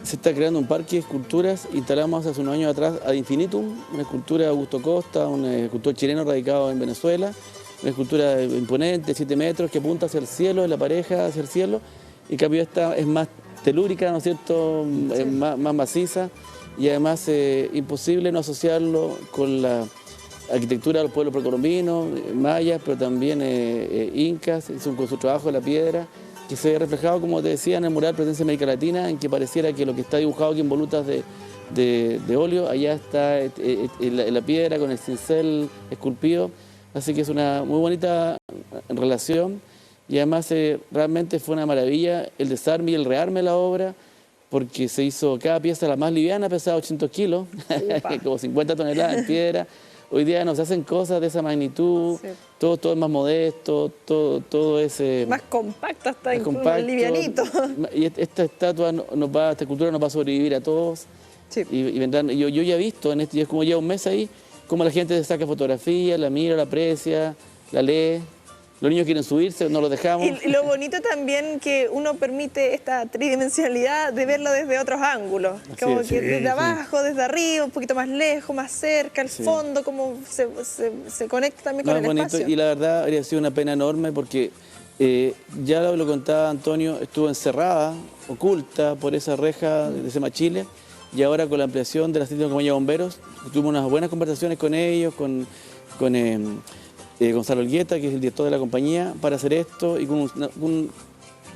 se está creando un parque de esculturas. Instalamos hace unos años atrás Ad Infinitum, una escultura de Augusto Costa, un escultor chileno radicado en Venezuela, una escultura imponente, 7 metros, que apunta hacia el cielo, es la pareja hacia el cielo, y en cambio esta es más telúrica, ¿no es cierto?, sí. más maciza, y además imposible no asociarlo con la arquitectura de los pueblos precolombinos, mayas, pero también incas, con su trabajo de la piedra, que se ve reflejado, como te decía, en el mural Presencia de América Latina, en que pareciera que lo que está dibujado aquí en volutas de óleo, allá está en la piedra con el cincel esculpido. Así que es una muy bonita relación y además realmente fue una maravilla el desarme y el rearme de la obra, porque se hizo cada pieza la más liviana, pesaba 800 kilos, como 50 toneladas en piedra. Hoy día nos hacen cosas de esa magnitud, sí. todo es más modesto, todo es... más compacto, hasta incluso livianito. Y esta estatua, esta escultura nos va a sobrevivir a todos. Sí. Y vendrán, yo ya he visto, es como ya un mes ahí, cómo la gente saca fotografías, la mira, la aprecia, la lee, Los niños quieren subirse, no los dejamos. Y lo bonito también que uno permite esta tridimensionalidad de verlo desde otros ángulos. Así Como es. que Sí, desde sí. abajo, desde arriba, un poquito más lejos, más cerca, al fondo, como se conecta también No, con es el bonito espacio. y la verdad habría sido una pena enorme porque ya lo contaba Antonio, estuvo encerrada, oculta por esa reja de Semachile, y ahora con la ampliación de la séptima compañía de bomberos, tuvimos unas buenas conversaciones con ellos, con Gonzalo Olgueta, que es el director de la compañía, para hacer esto y con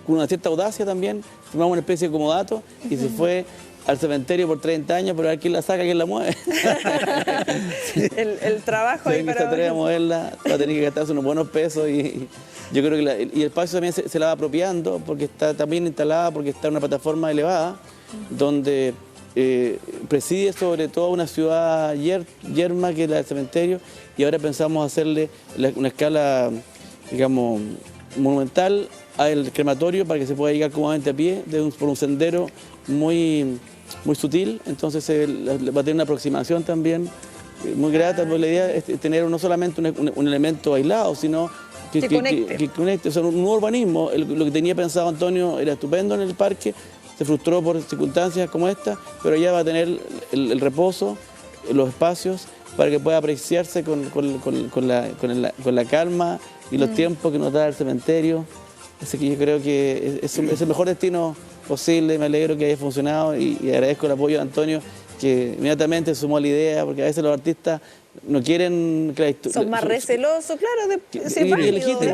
una cierta audacia también, formamos una especie de comodato y se fue al cementerio por 30 años, pero a ver quién la saca, quién la mueve. El trabajo Si ahí alguien se para... atreve a moverla, va a tener que gastarse unos buenos pesos y yo creo que y el espacio también se la va apropiando porque está también instalada, porque está en una plataforma elevada donde preside sobre todo una ciudad yerma que es la del cementerio y ahora pensamos hacerle una escala, digamos, monumental al crematorio para que se pueda llegar cómodamente a pie por un sendero muy sutil, entonces va a tener una aproximación también muy grata, porque la idea es tener no solamente un elemento aislado, sino Que conecte. que conecte. O sea, un nuevo urbanismo. Lo que tenía pensado Antonio era estupendo en el parque, se frustró por circunstancias como esta, pero ya va a tener el reposo, los espacios, para que pueda apreciarse con la calma y los tiempos que nos da el cementerio. Así que yo creo que es el mejor destino posible, me alegro que haya funcionado y agradezco el apoyo de Antonio, que inmediatamente sumó a la idea, porque a veces los artistas no quieren que Son más recelosos, claro, es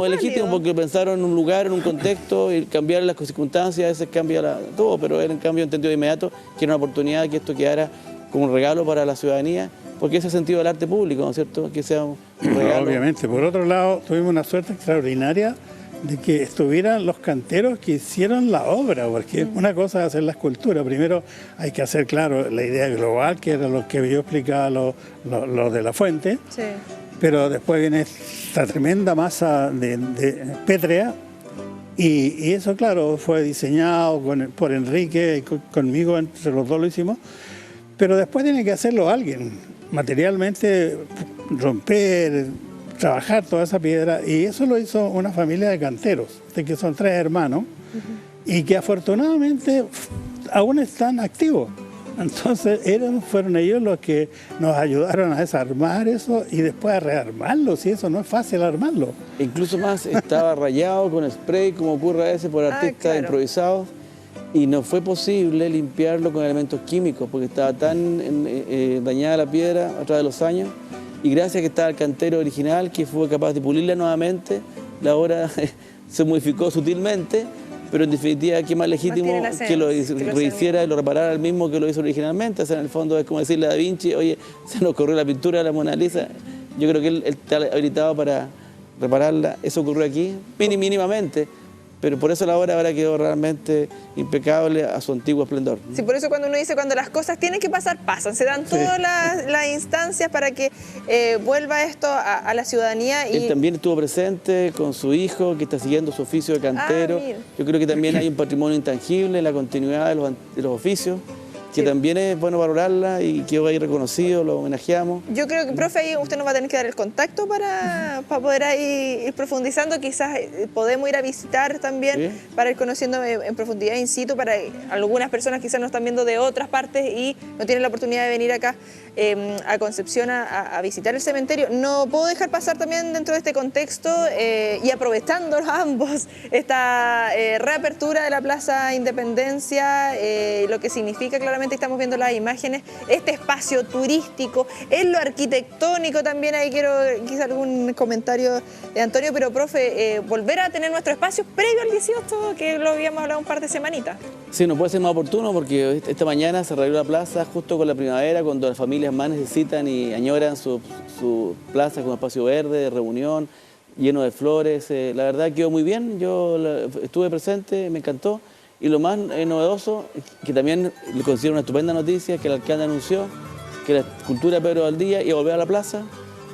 legítimo porque pensaron en un lugar, en un contexto, y cambiar las circunstancias, a veces cambia todo, pero él en cambio entendió de inmediato que era una oportunidad que esto quedara como un regalo para la ciudadanía, porque ese es el sentido del arte público, ¿no es cierto? Que sea un regalo. Obviamente. Por otro lado, tuvimos una suerte extraordinaria de que estuvieran los canteros que hicieron la obra, porque una cosa es hacer la escultura. Primero hay que hacer, claro, la idea global, que era lo que yo explicaba, lo de la fuente, Sí. pero después viene esta tremenda masa de pétrea, y eso, claro, fue diseñado por Enrique y conmigo, entre los dos lo hicimos, pero después tiene que hacerlo alguien, materialmente romper, trabajar toda esa piedra, y eso lo hizo una familia de canteros, de que son 3 hermanos, y que afortunadamente aún están activos. Entonces fueron ellos los que nos ayudaron a desarmar eso y después a rearmarlo, si eso no es fácil armarlo. Incluso más, estaba rayado con spray, como ocurre a veces por artistas claro. improvisados, y no fue posible limpiarlo con elementos químicos, porque estaba tan dañada la piedra a través de los años, y gracias a que estaba el cantero original, que fue capaz de pulirla nuevamente, la obra se modificó sutilmente, pero en definitiva, ¿qué más legítimo que lo rehiciera y lo reparara el mismo que lo hizo originalmente? O sea, en el fondo es como decirle a Da Vinci, oye, se nos corrió la pintura de la Mona Lisa. Yo creo que él está habilitado para repararla. Eso ocurrió aquí, mínimamente, pero por eso la obra ahora quedó realmente impecable a su antiguo esplendor. Sí, por eso cuando uno dice cuando las cosas tienen que pasar, pasan. Se dan todas las instancias para que vuelva esto a la ciudadanía. Él también estuvo presente con su hijo, que está siguiendo su oficio de cantero. mira. Yo creo que también hay un patrimonio intangible, la continuidad de los oficios, que Sí. también es bueno valorarla y quedó ahí reconocido, lo homenajeamos. Yo creo que, profe, ahí usted nos va a tener que dar el contacto para poder ahí ir profundizando. Quizás podemos ir a visitar también Sí. para ir conociendo en profundidad in situ. Para algunas personas quizás nos están viendo de otras partes y no tienen la oportunidad de venir acá a Concepción a visitar el cementerio. No puedo dejar pasar también dentro de este contexto y aprovechando ambos esta reapertura de la Plaza Independencia, lo que significa claramente, estamos viendo las imágenes, este espacio turístico, en lo arquitectónico también. Ahí quiero quizá algún comentario de Antonio, pero profe, volver a tener nuestro espacio previo al 18, que lo habíamos hablado un par de semanitas. Sí, no puede ser más oportuno porque esta mañana se reabrió la plaza justo con la primavera, cuando las familias más necesitan y añoran su plaza con espacio verde, de reunión, lleno de flores. La verdad quedó muy bien, yo estuve presente, me encantó. Y lo más novedoso, que también le considero una estupenda noticia, que el alcalde anunció que la escultura de Pedro Valdivia iba a volver a la plaza,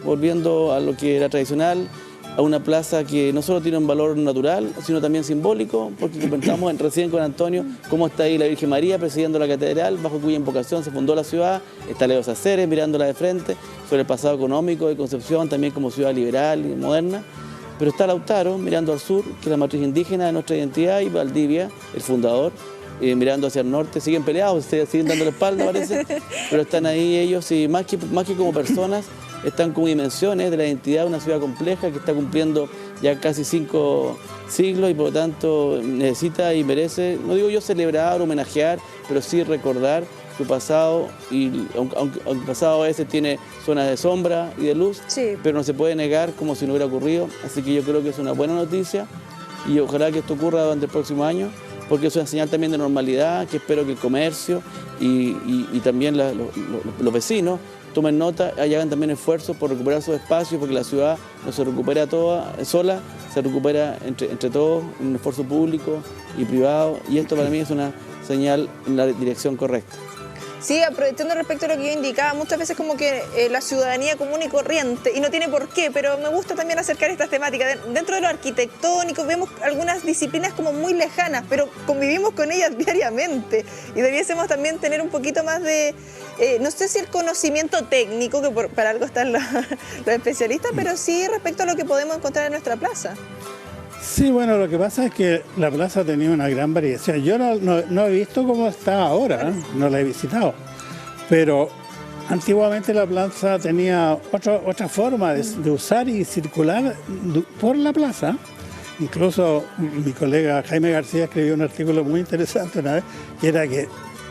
volviendo a lo que era tradicional, a una plaza que no solo tiene un valor natural, sino también simbólico, porque comentamos recién con Antonio cómo está ahí la Virgen María presidiendo la catedral, bajo cuya invocación se fundó la ciudad, está Leo Saceres mirándola de frente, sobre el pasado económico de Concepción, también como ciudad liberal y moderna. pero está Lautaro mirando al sur, que es la matriz indígena de nuestra identidad, y Valdivia, el fundador, mirando hacia el norte. Siguen peleados, siguen dando la espalda, parece, pero están ahí ellos, y más que como personas, están como dimensiones de la identidad de una ciudad compleja que está cumpliendo ya casi 5 siglos y por lo tanto necesita y merece, no digo yo celebrar, homenajear, pero sí recordar su pasado, y aunque el pasado a veces tiene zonas de sombra y de luz, Sí. pero no se puede negar como si no hubiera ocurrido, así que yo creo que es una buena noticia y ojalá que esto ocurra durante el próximo año, porque es una señal también de normalidad, que espero que el comercio y también los vecinos tomen nota y hagan también esfuerzos por recuperar sus espacios, porque la ciudad no se recupera sola, se recupera entre todos, en un esfuerzo público y privado, y esto para mí es una señal en la dirección correcta. Sí, aprovechando respecto a lo que yo indicaba, muchas veces como que la ciudadanía común y corriente, y no tiene por qué, pero me gusta también acercar estas temáticas. Dentro de lo arquitectónico vemos algunas disciplinas como muy lejanas, pero convivimos con ellas diariamente, y debiésemos también tener un poquito más de, no sé si el conocimiento técnico, que para algo están los especialistas, pero sí respecto a lo que podemos encontrar en nuestra plaza. Sí, bueno, lo que pasa es que la plaza tenía una gran variación. Yo no he visto cómo está ahora, no la he visitado, pero antiguamente la plaza tenía otra forma de usar y circular por la plaza. Incluso mi colega Jaime García escribió un artículo muy interesante una vez, que era que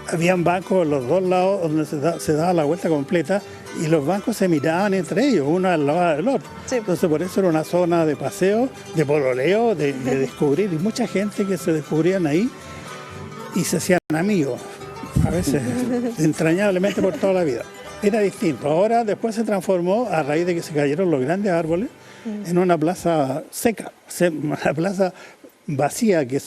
habían bancos en los dos lados donde se daba la vuelta completa, y los bancos se miraban entre ellos, uno al lado del otro. Sí. Entonces por eso era una zona de paseo, de pololeo, de descubrir, y mucha gente que se descubrían ahí y se hacían amigos, a veces entrañablemente por toda la vida. Era distinto. Ahora después se transformó, a raíz de que se cayeron los grandes árboles, en una plaza seca, una plaza vacía, que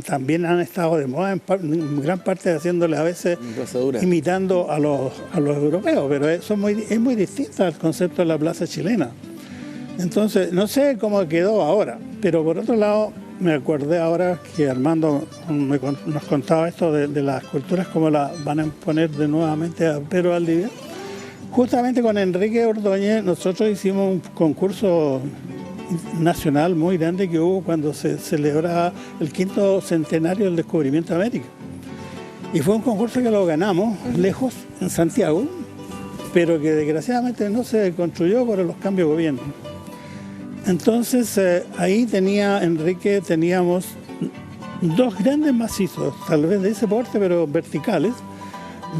también han estado de moda en gran parte, haciéndole a veces imitando a los europeos, pero es muy distinta al concepto de la plaza chilena. Entonces no sé cómo quedó ahora, pero por otro lado me acordé ahora que Armando nos contaba esto de las culturas, cómo la van a poner de nuevamente a Pedro Valdivia. Justamente con Enrique Ordóñez nosotros hicimos un concurso nacional muy grande que hubo cuando se celebraba el 5º centenario del descubrimiento de América. Y fue un concurso que lo ganamos lejos, en Santiago, pero que desgraciadamente no se construyó por los cambios de gobierno. Entonces ahí teníamos 2 grandes macizos, tal vez de ese porte, pero verticales,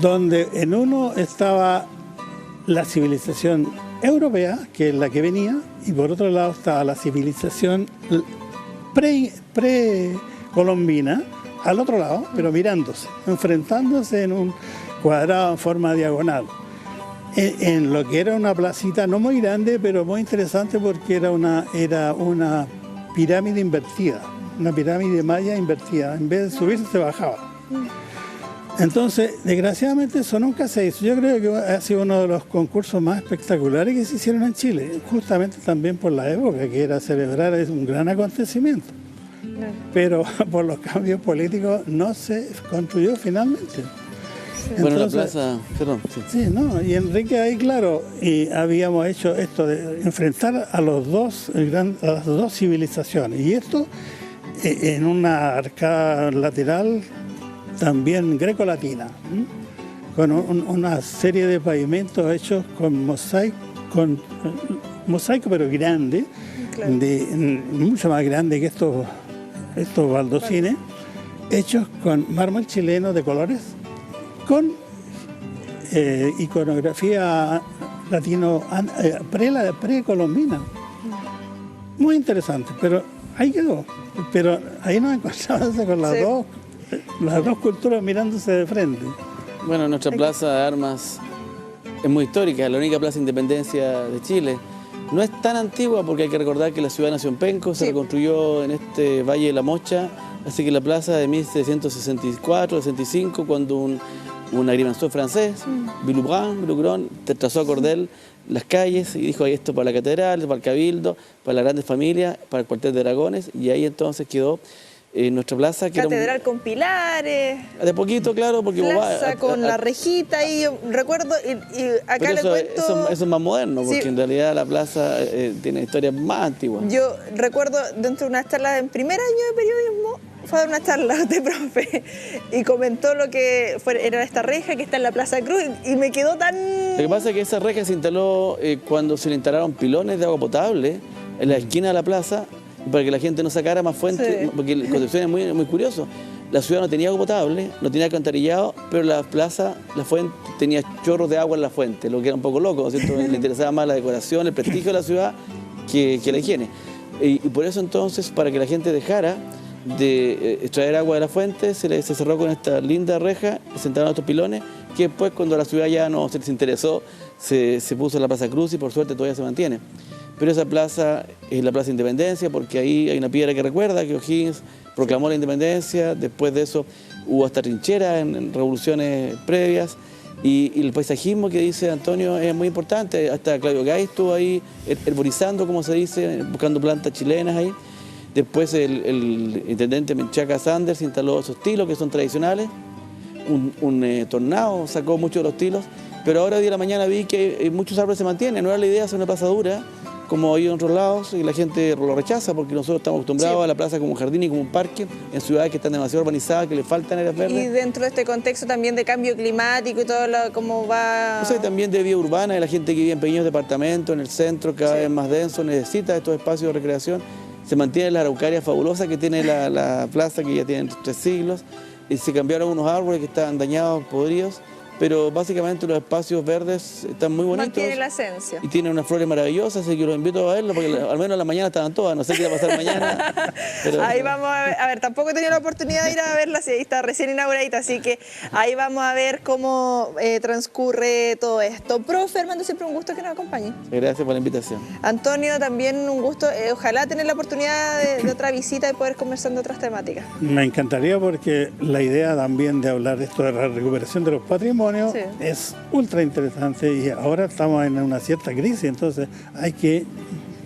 donde en uno estaba la civilización europea, que es la que venía, y por otro lado estaba la civilización precolombina, al otro lado, pero mirándose, enfrentándose en un cuadrado en forma diagonal. En lo que era una placita no muy grande, pero muy interesante, porque era una pirámide invertida, una pirámide maya invertida. En vez de subirse, se bajaba. Entonces, desgraciadamente eso nunca se hizo. Yo creo que ha sido uno de los concursos más espectaculares que se hicieron en Chile, justamente también por la época, que era celebrar un gran acontecimiento. Pero por los cambios políticos no se construyó finalmente. Bueno, entonces, la plaza, perdón. Sí, no, y Enrique ahí, claro, y habíamos hecho esto de enfrentar a las dos civilizaciones, y esto en una arcada lateral también greco-latina, con una serie de pavimentos hechos con mosaico pero grande, claro, mucho más grande que estos baldosines, hechos con mármol chileno de colores, con iconografía precolombina. Muy interesante, pero ahí quedó. Pero ahí nos encontramos con las dos culturas mirándose de frente. Bueno, nuestra plaza de armas es muy histórica, es la única plaza de independencia de Chile. No es tan antigua porque hay que recordar que la ciudad nació en Penco, se reconstruyó en este Valle de la Mocha, así que la plaza de 1764-65, cuando un agrimensor francés, Villugran, trazó a cordel las calles y dijo: esto para la catedral, para el cabildo, para las grandes familias, para el cuartel de dragones, y ahí entonces quedó nuestra plaza. Que Catedral con pilares. De poquito, claro, porque plaza con la rejita y yo recuerdo, y acá le cuento... Eso es más moderno, porque sí, en realidad la plaza tiene historias más antiguas. Yo recuerdo dentro de una charla en primer año de periodismo, fue a dar una charla de profe y comentó lo que era esta reja que está en la Plaza Cruz y me quedó tan... Lo que pasa es que esa reja se instaló cuando se le instalaron pilones de agua potable en la esquina de la plaza para que la gente no sacara más fuentes, Sí. porque Concepción es muy, muy curioso. La ciudad no tenía agua potable, no tenía alcantarillado, pero la plaza, la fuente, tenía chorros de agua en la fuente, lo que era un poco loco, ¿no es cierto? Le interesaba más la decoración, el prestigio de la ciudad que la higiene. Y por eso entonces, para que la gente dejara de extraer agua de la fuente, se cerró con esta linda reja, se entraron estos pilones, que después cuando la ciudad ya no se les interesó, se puso en la Plaza Cruz y por suerte todavía se mantiene. Pero esa plaza es la Plaza Independencia porque ahí hay una piedra que recuerda que O'Higgins proclamó la independencia, después de eso hubo hasta trincheras en revoluciones previas y el paisajismo que dice Antonio es muy importante, hasta Claudio Gay estuvo ahí herborizando, como se dice, buscando plantas chilenas ahí. Después el intendente Menchaca Sanders instaló esos tilos que son tradicionales, un tornado sacó muchos de los tilos, pero ahora hoy de la mañana vi que muchos árboles se mantienen, no era la idea hacer una plaza dura, como hay en otros lados, y la gente lo rechaza porque nosotros estamos acostumbrados a la plaza como un jardín y como un parque en ciudades que están demasiado urbanizadas, que le faltan áreas verdes. Y dentro de este contexto también de cambio climático y todo cómo va... O sea, también de vida urbana, de la gente que vive en pequeños departamentos, en el centro, cada vez más denso, necesita estos espacios de recreación. Se mantiene la araucaria fabulosa que tiene la plaza, que ya tiene 3 siglos, y se cambiaron unos árboles que estaban dañados, podridos, pero básicamente los espacios verdes están muy bonitos. Mantiene la esencia. Y tienen unas flores maravillosas, así que los invito a verlo, porque al menos en la mañana estaban todas, no sé qué va a pasar mañana. Pero... Ahí vamos a ver, tampoco he tenido la oportunidad de ir a verla, sí, ahí está recién inauguradita, así que ahí vamos a ver cómo transcurre todo esto. Profe Armando, siempre un gusto que nos acompañe. Gracias por la invitación. Antonio, también un gusto, ojalá tener la oportunidad de otra visita y poder conversar de otras temáticas. Me encantaría porque la idea también de hablar de esto de la recuperación de los patrimonios Sí. es ultra interesante y ahora estamos en una cierta crisis, entonces hay que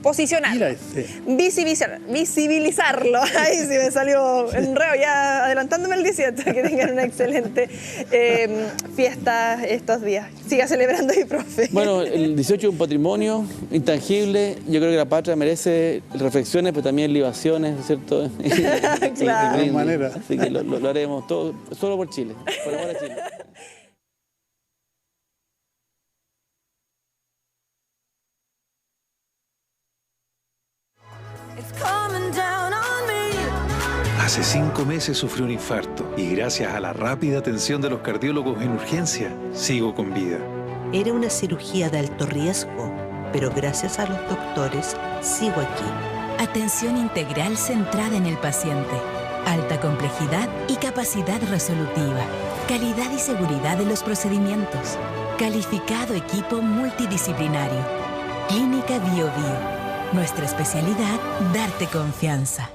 Posicionar, ir a ese. visibilizarlo. Ahí sí me salió enredo, ya adelantándome el 18, que tengan una excelente fiesta estos días. Siga celebrando ahí, profe. Bueno, el 18 es un patrimonio intangible. Yo creo que la patria merece reflexiones, pero también libaciones, ¿no es cierto? Claro. brindis. Manera. Así que lo haremos todo, solo por Chile, por amor a Chile. Hace 5 meses sufrí un infarto y gracias a la rápida atención de los cardiólogos en urgencia, sigo con vida. Era una cirugía de alto riesgo, pero gracias a los doctores sigo aquí. Atención integral centrada en el paciente. Alta complejidad y capacidad resolutiva. Calidad y seguridad de los procedimientos. Calificado equipo multidisciplinario. Clínica Bio Bio. Nuestra especialidad, darte confianza.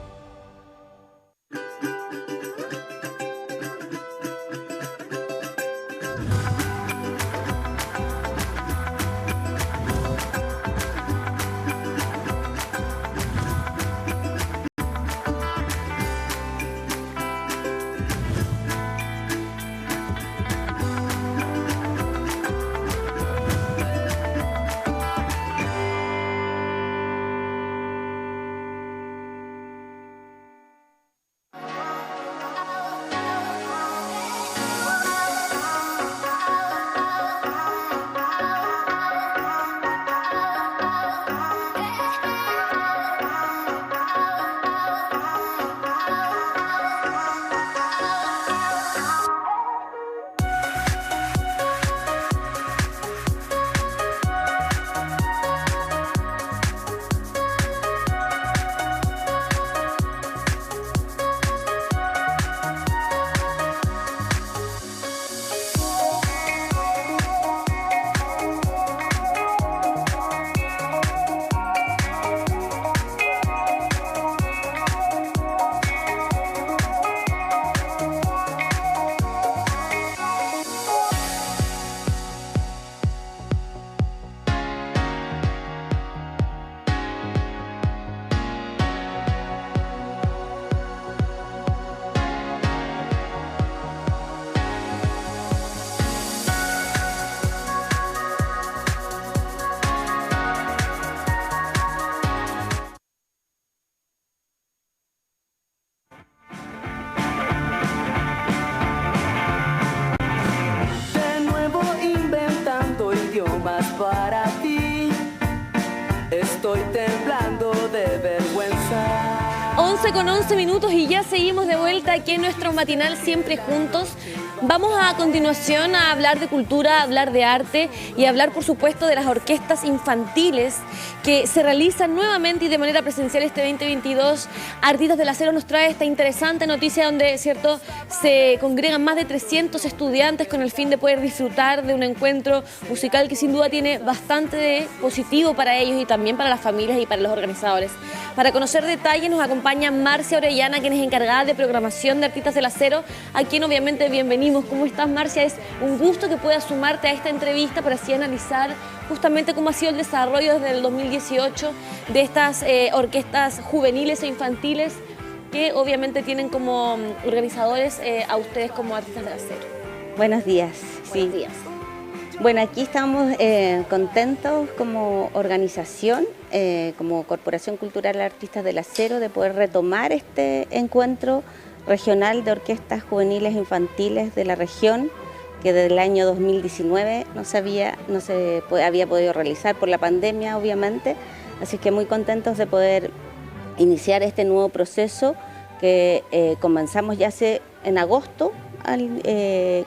11:11 y ya seguimos de vuelta aquí en nuestro matinal Siempre Juntos. Vamos a continuación a hablar de cultura, a hablar de arte y a hablar, por supuesto, de las orquestas infantiles que se realizan nuevamente y de manera presencial este 2022. Artistas del Acero nos trae esta interesante noticia donde, ¿cierto?, se congregan más de 300 estudiantes con el fin de poder disfrutar de un encuentro musical que sin duda tiene bastante de positivo para ellos y también para las familias y para los organizadores. Para conocer detalles nos acompaña Marcia Orellana, quien es encargada de programación de Artistas del Acero, a quien obviamente bienvenimos. ¿Cómo estás, Marcia? Es un gusto que puedas sumarte a esta entrevista para así analizar justamente cómo ha sido el desarrollo desde el 2018 de estas orquestas juveniles e infantiles que obviamente tienen como organizadores a ustedes como Artistas del Acero. Buenos días. Buenos días. Bueno, aquí estamos contentos como organización, como Corporación Cultural Artistas del Acero, de poder retomar este encuentro regional de orquestas juveniles e infantiles de la región, que desde el año 2019 no se había podido realizar por la pandemia, obviamente. Así que muy contentos de poder iniciar este nuevo proceso que comenzamos ya en agosto,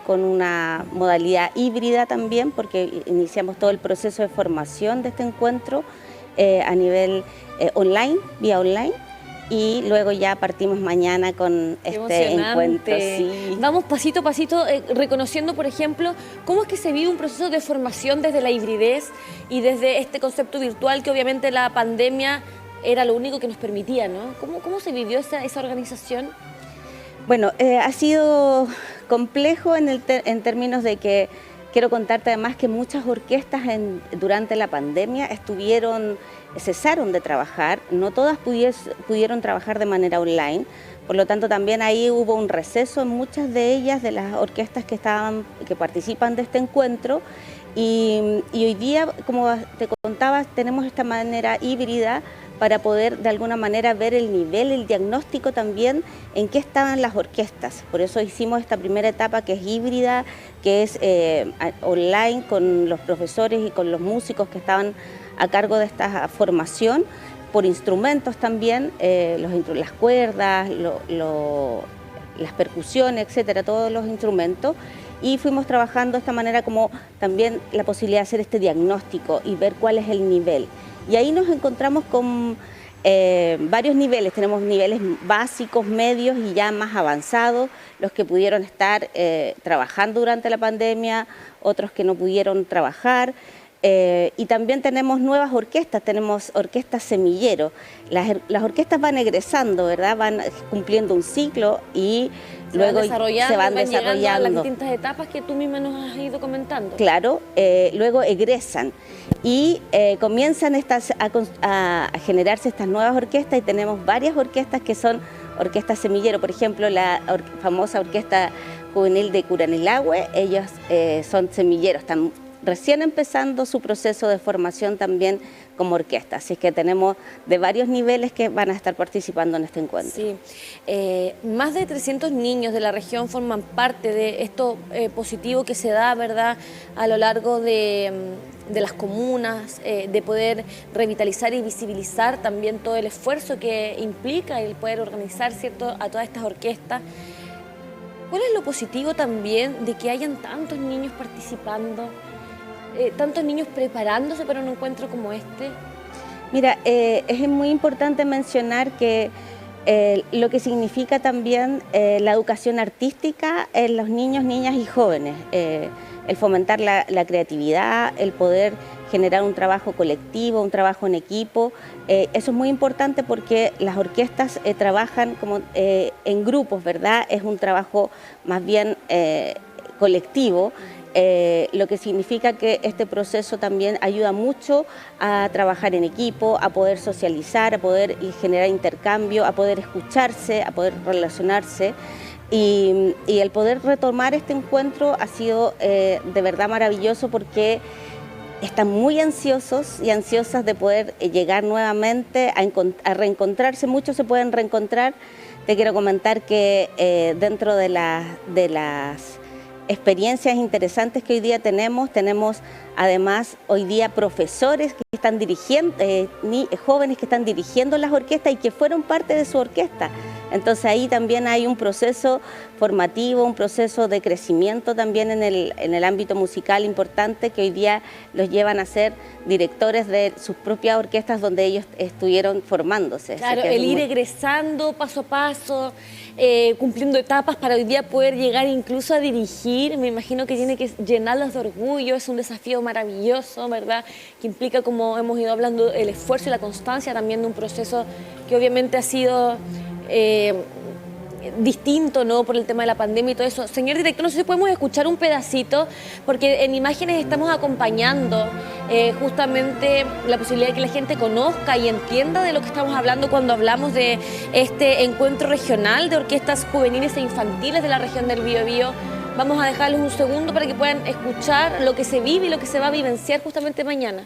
con una modalidad híbrida también, porque iniciamos todo el proceso de formación de este encuentro a nivel online, vía online, y luego ya partimos mañana con este encuentro. Sí. Vamos pasito a pasito reconociendo, por ejemplo, cómo es que se vive un proceso de formación desde la hibridez y desde este concepto virtual que obviamente la pandemia era lo único que nos permitía, ¿no? ¿Cómo se vivió esa organización? Bueno, ha sido complejo en términos de que quiero contarte además que muchas orquestas durante la pandemia cesaron de trabajar, no todas pudieron trabajar de manera online, por lo tanto también ahí hubo un receso en muchas de ellas, de las orquestas que participan de este encuentro, y hoy día, como te contaba, tenemos esta manera híbrida para poder de alguna manera ver el nivel, el diagnóstico también en qué estaban las orquestas. Por eso hicimos esta primera etapa que es híbrida, que es online con los profesores y con los músicos que estaban a cargo de esta formación, por instrumentos también, las cuerdas, las percusiones, etcétera, todos los instrumentos. Y fuimos trabajando de esta manera como también la posibilidad de hacer este diagnóstico y ver cuál es el nivel. Y ahí nos encontramos con varios niveles, tenemos niveles básicos, medios y ya más avanzados, los que pudieron estar trabajando durante la pandemia, otros que no pudieron trabajar. Y también tenemos nuevas orquestas, tenemos orquestas semilleros. Las orquestas van egresando, ¿verdad? Van cumpliendo un ciclo y luego se van desarrollando. Las distintas etapas que tú misma nos has ido comentando. Claro, luego egresan y comienzan a generarse estas nuevas orquestas y tenemos varias orquestas que son orquestas semillero. Por ejemplo, la famosa Orquesta Juvenil de Curanilahue, ellos son semilleros, están recién empezando su proceso de formación también como orquesta. Así que tenemos de varios niveles que van a estar participando en este encuentro. Sí, más de 300 niños de la región forman parte de esto positivo que se da, ¿verdad?, a lo largo de las comunas, de poder revitalizar y visibilizar también todo el esfuerzo que implica el poder organizar, ¿cierto?, a todas estas orquestas. ¿Cuál es lo positivo también de que hayan tantos niños participando? Tantos niños preparándose para un encuentro como este? Mira, es muy importante mencionar que lo que significa también la educación artística en los niños, niñas y jóvenes, el fomentar la creatividad, el poder generar un trabajo colectivo, un trabajo en equipo. Eso es muy importante porque las orquestas trabajan como en grupos, ¿verdad? Es un trabajo más bien colectivo. Lo que significa que este proceso también ayuda mucho a trabajar en equipo, a poder socializar, a poder generar intercambio, a poder escucharse, a poder relacionarse. Y el poder retomar este encuentro ha sido de verdad maravilloso porque están muy ansiosos y ansiosas de poder llegar nuevamente a reencontrarse. Muchos se pueden reencontrar. Te quiero comentar que dentro de las experiencias interesantes que hoy día tenemos. Tenemos además hoy día profesores que están dirigiendo, jóvenes que están dirigiendo las orquestas y que fueron parte de su orquesta. Entonces ahí también hay un proceso formativo, un proceso de crecimiento también en el ámbito musical importante, que hoy día los llevan a ser directores de sus propias orquestas donde ellos estuvieron formándose. Claro, el ir egresando paso a paso, cumpliendo etapas para hoy día poder llegar incluso a dirigir. Me imagino que tiene que llenarlos de orgullo, es un desafío maravilloso, ¿verdad? Que implica, como hemos ido hablando, el esfuerzo y la constancia también de un proceso que obviamente ha sido distinto, ¿no? Por el tema de la pandemia y todo eso. Señor director, no sé si podemos escuchar un pedacito, porque en imágenes estamos acompañando justamente la posibilidad de que la gente conozca y entienda de lo que estamos hablando cuando hablamos de este encuentro regional de orquestas juveniles e infantiles de la región del Biobío. Vamos a dejarles un segundo para que puedan escuchar lo que se vive y lo que se va a vivenciar justamente mañana.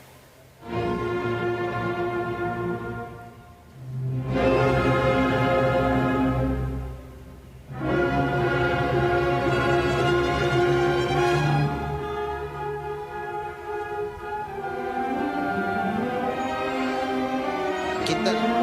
¿Qué tal?